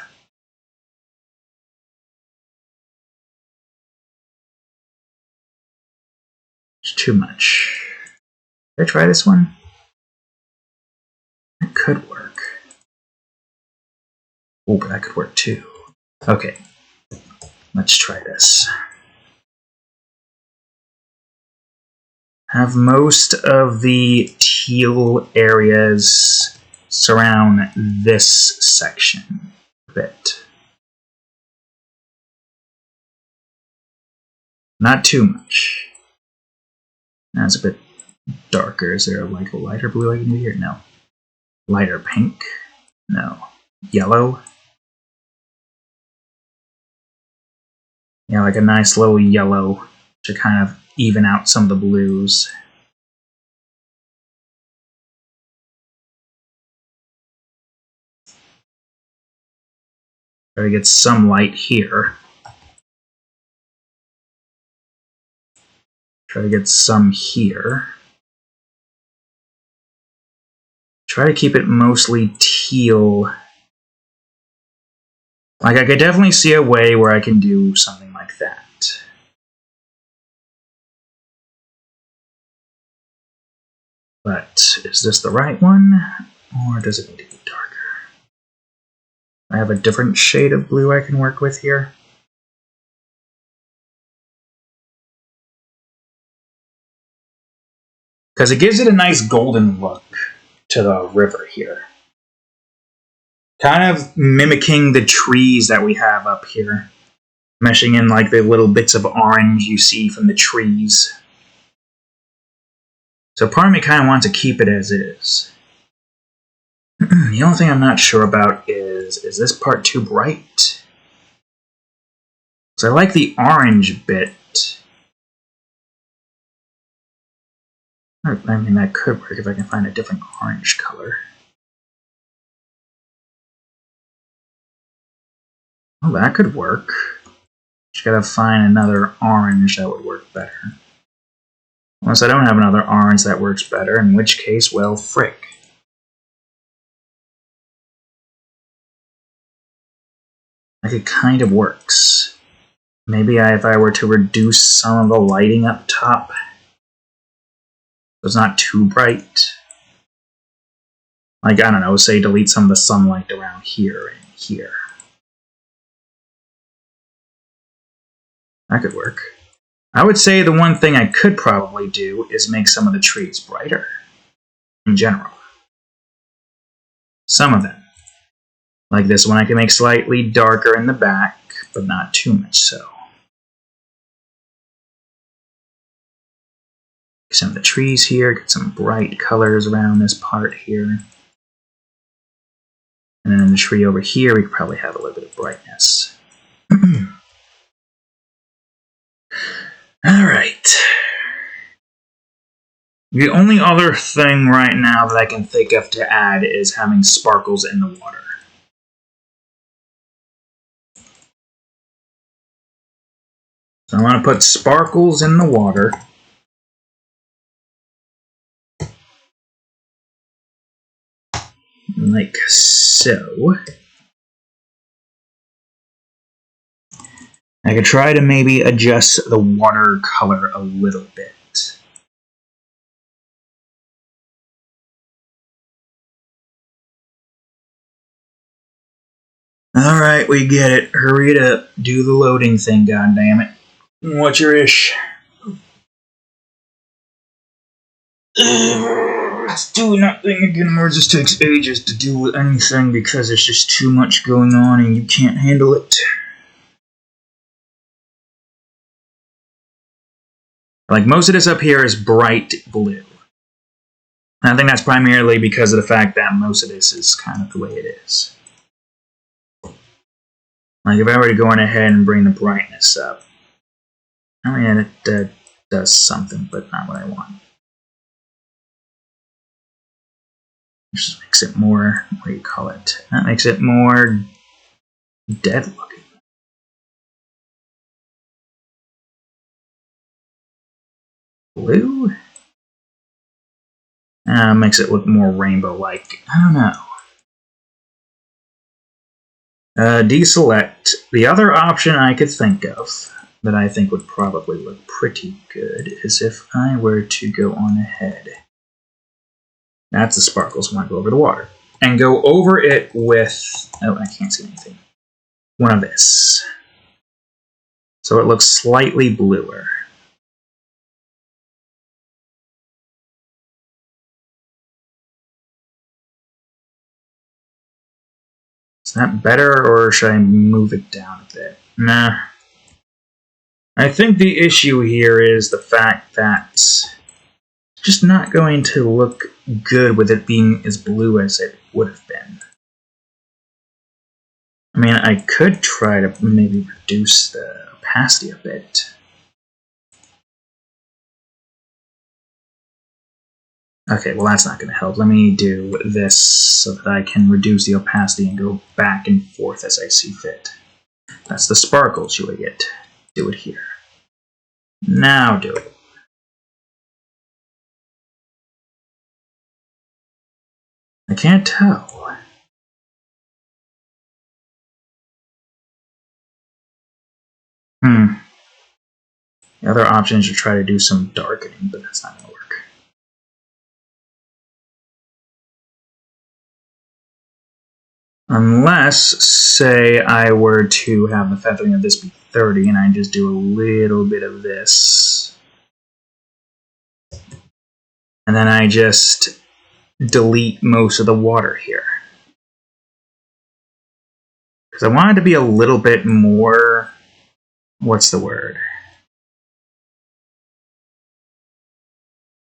It's too much. Did I try this one? It could work. Oh, but that could work too. Okay, let's try this. Have most of the teal areas surround this section a bit. Not too much. That's a bit darker. Is there like a lighter blue I can do here? No. Lighter pink? No. Yellow? Yeah, like a nice little yellow to kind of even out some of the blues. Try to get some light here. Try to get some here. Try to keep it mostly teal. Like, I could definitely see a way where I can do something like that. But is this the right one? Or does it need to be darker? I have a different shade of blue I can work with here. Because it gives it a nice golden look to the river here. Kind of mimicking the trees that we have up here. Meshing in like the little bits of orange you see from the trees. So part of me kind of wants to keep it as is. The only thing I'm not sure about is this part too bright? So I like the orange bit. I mean, that could work if I can find a different orange color. Well, that could work. Just gotta find another orange that would work better. Unless I don't have another orange that works better, in which case, well, frick. Like, it kind of works. Maybe if I were to reduce some of the lighting up top, so it's not too bright. Like, I don't know, say delete some of the sunlight around here and here. That could work. I would say the one thing I could probably do is make some of the trees brighter. In general. Some of them. Like this one I can make slightly darker in the back, but not too much so. Some of the trees here, get some bright colors around this part here. And then the tree over here, we could probably have a little bit of brightness. Alright. The only other thing right now that I can think of to add is having sparkles in the water. So I want to put sparkles in the water. Like so. I could try to maybe adjust the water color a little bit. Alright, we get it. Hurry it up. Do the loading thing, goddammit. What's your ish? It's doing that thing again where it just takes ages to do anything because there's just too much going on and you can't handle it. Like, most of this up here is bright blue. And I think that's primarily because of the fact that most of this is kind of the way it is. Like, if I were to go on ahead and bring the brightness up, I mean, it does something, but not what I want. It just makes it more, what do you call it? That makes it more dead looking. Blue? Makes it look more rainbow-like. I don't know. Deselect. The other option I could think of that I think would probably look pretty good is if I were to go on ahead. That's the sparkles when I go over the water. And go over it with... Oh, I can't see anything. One of this. So it looks slightly bluer. Is that better, or should I move it down a bit? Nah. I think the issue here is the fact that it's just not going to look good with it being as blue as it would have been. I mean, I could try to maybe reduce the opacity a bit. Okay, well that's not going to help. Let me do this so that I can reduce the opacity and go back and forth as I see fit. That's the sparkles you would get. Do it here. Now do it. I can't tell. The other option is to try to do some darkening, but that's not going to work. Unless, say, I were to have the feathering of this be 30 and I just do a little bit of this. And then I just delete most of the water here. Because I want it to be a little bit more... What's the word?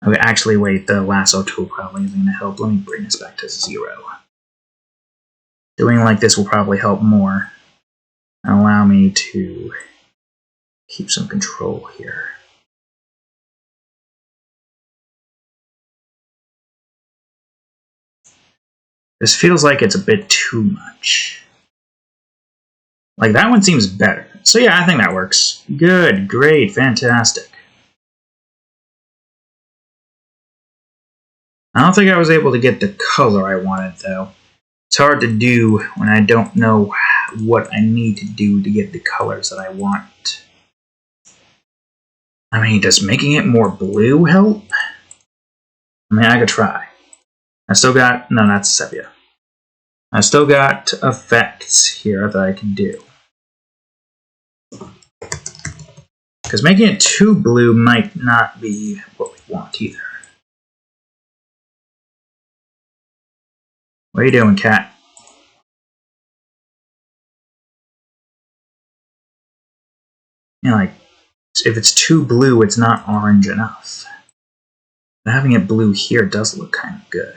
Okay, actually, wait, the lasso tool probably isn't going to help. Let me bring this back to 0. Doing like this will probably help more and allow me to keep some control here. This feels like it's a bit too much. Like, that one seems better. So yeah, I think that works. Good, great, fantastic. I don't think I was able to get the color I wanted, though. It's hard to do when I don't know what I need to do to get the colors that I want. I mean, does making it more blue help? I mean, I could try. I still got... No, that's sepia. I still got effects here that I can do. Because making it too blue might not be what we want either. What are you doing, cat? You know, like, if it's too blue, it's not orange enough. But having it blue here does look kind of good.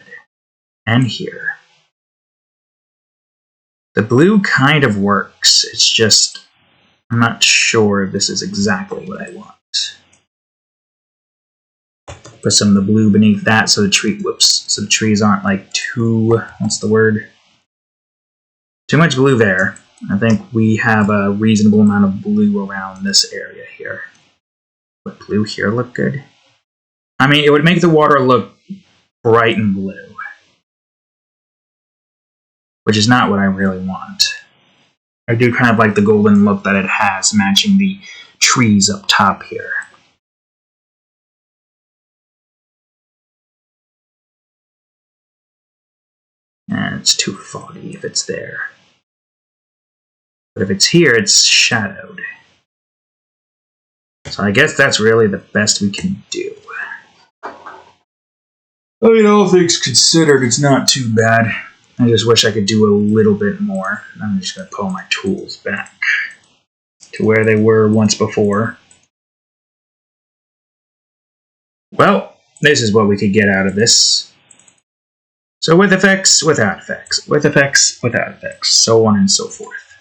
And here. The blue kind of works. It's just, I'm not sure if this is exactly what I want. Put some of the blue beneath that so the tree, so the trees aren't like too, what's the word? Too much blue there. I think we have a reasonable amount of blue around this area here. Would blue here look good? I mean, it would make the water look bright and blue. Which is not what I really want. I do kind of like the golden look that it has, matching the trees up top here. And it's too foggy if it's there. But if it's here, it's shadowed. So I guess that's really the best we can do. I mean, all things considered, it's not too bad. I just wish I could do a little bit more. I'm just going to pull my tools back to where they were once before. Well, this is what we could get out of this. So with effects, without effects, with effects, without effects, so on and so forth.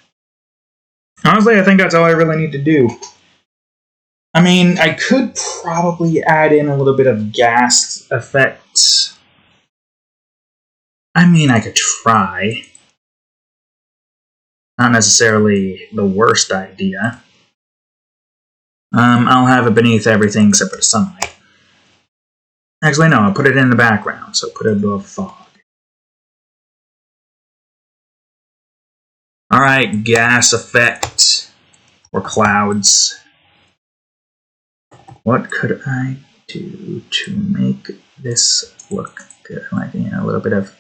Honestly, I think that's all I really need to do. I mean, I could probably add in a little bit of gas effects. I mean, I could try. Not necessarily the worst idea. I'll have it beneath everything except for the sunlight. Actually, no, I'll put it in the background, so put it above fog. Alright, gas effect. Or clouds. What could I do to make this look good? Like, you know, a little bit of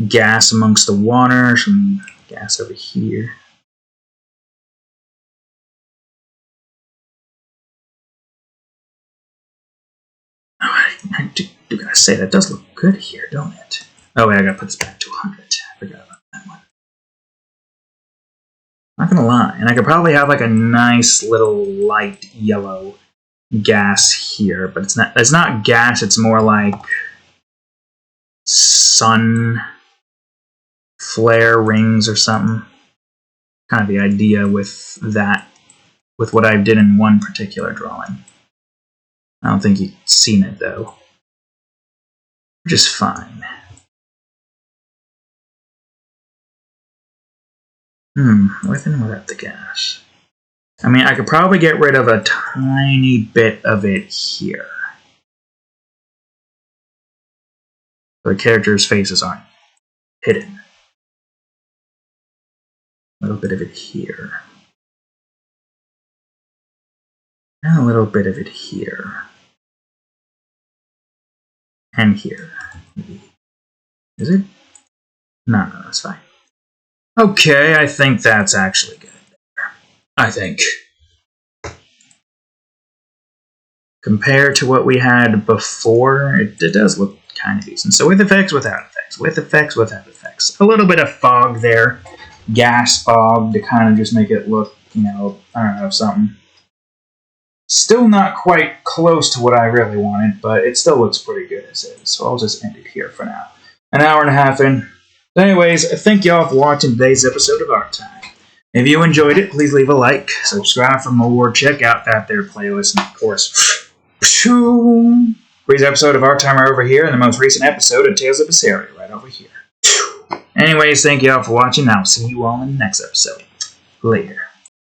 gas amongst the water, some gas over here. Oh, I do gotta say, that does look good here, don't it? Oh wait, I gotta put this back to 100. I forgot about that one. Not gonna lie, and I could probably have like a nice little light yellow gas here, but it's not gas, it's more like sun flare rings or something. Kind of the idea with that, with what I did in one particular drawing. I don't think you've seen it though. Which is fine. With and without the gas. I mean, I could probably get rid of a tiny bit of it here. The characters' faces aren't hidden. A little bit of it here. And a little bit of it here. And here. Is it? No, that's fine. Okay, I think that's actually good. I think. Compared to what we had before, it does look kind of decent. So with effects, without effects. With effects, without effects. A little bit of fog there. Gas fog to kind of just make it look, you know, I don't know, something. Still not quite close to what I really wanted, but it still looks pretty good as is. So I'll just end it here for now. An hour and a half in. So anyways, thank y'all for watching today's episode of Art Time. If you enjoyed it, please leave a like, subscribe for more, check out that there playlist, and of course, previous episode of Art Time are over here, and the most recent episode of Tales of Berseria right over here. Anyways, thank y'all for watching. I'll see you all in the next episode. Later.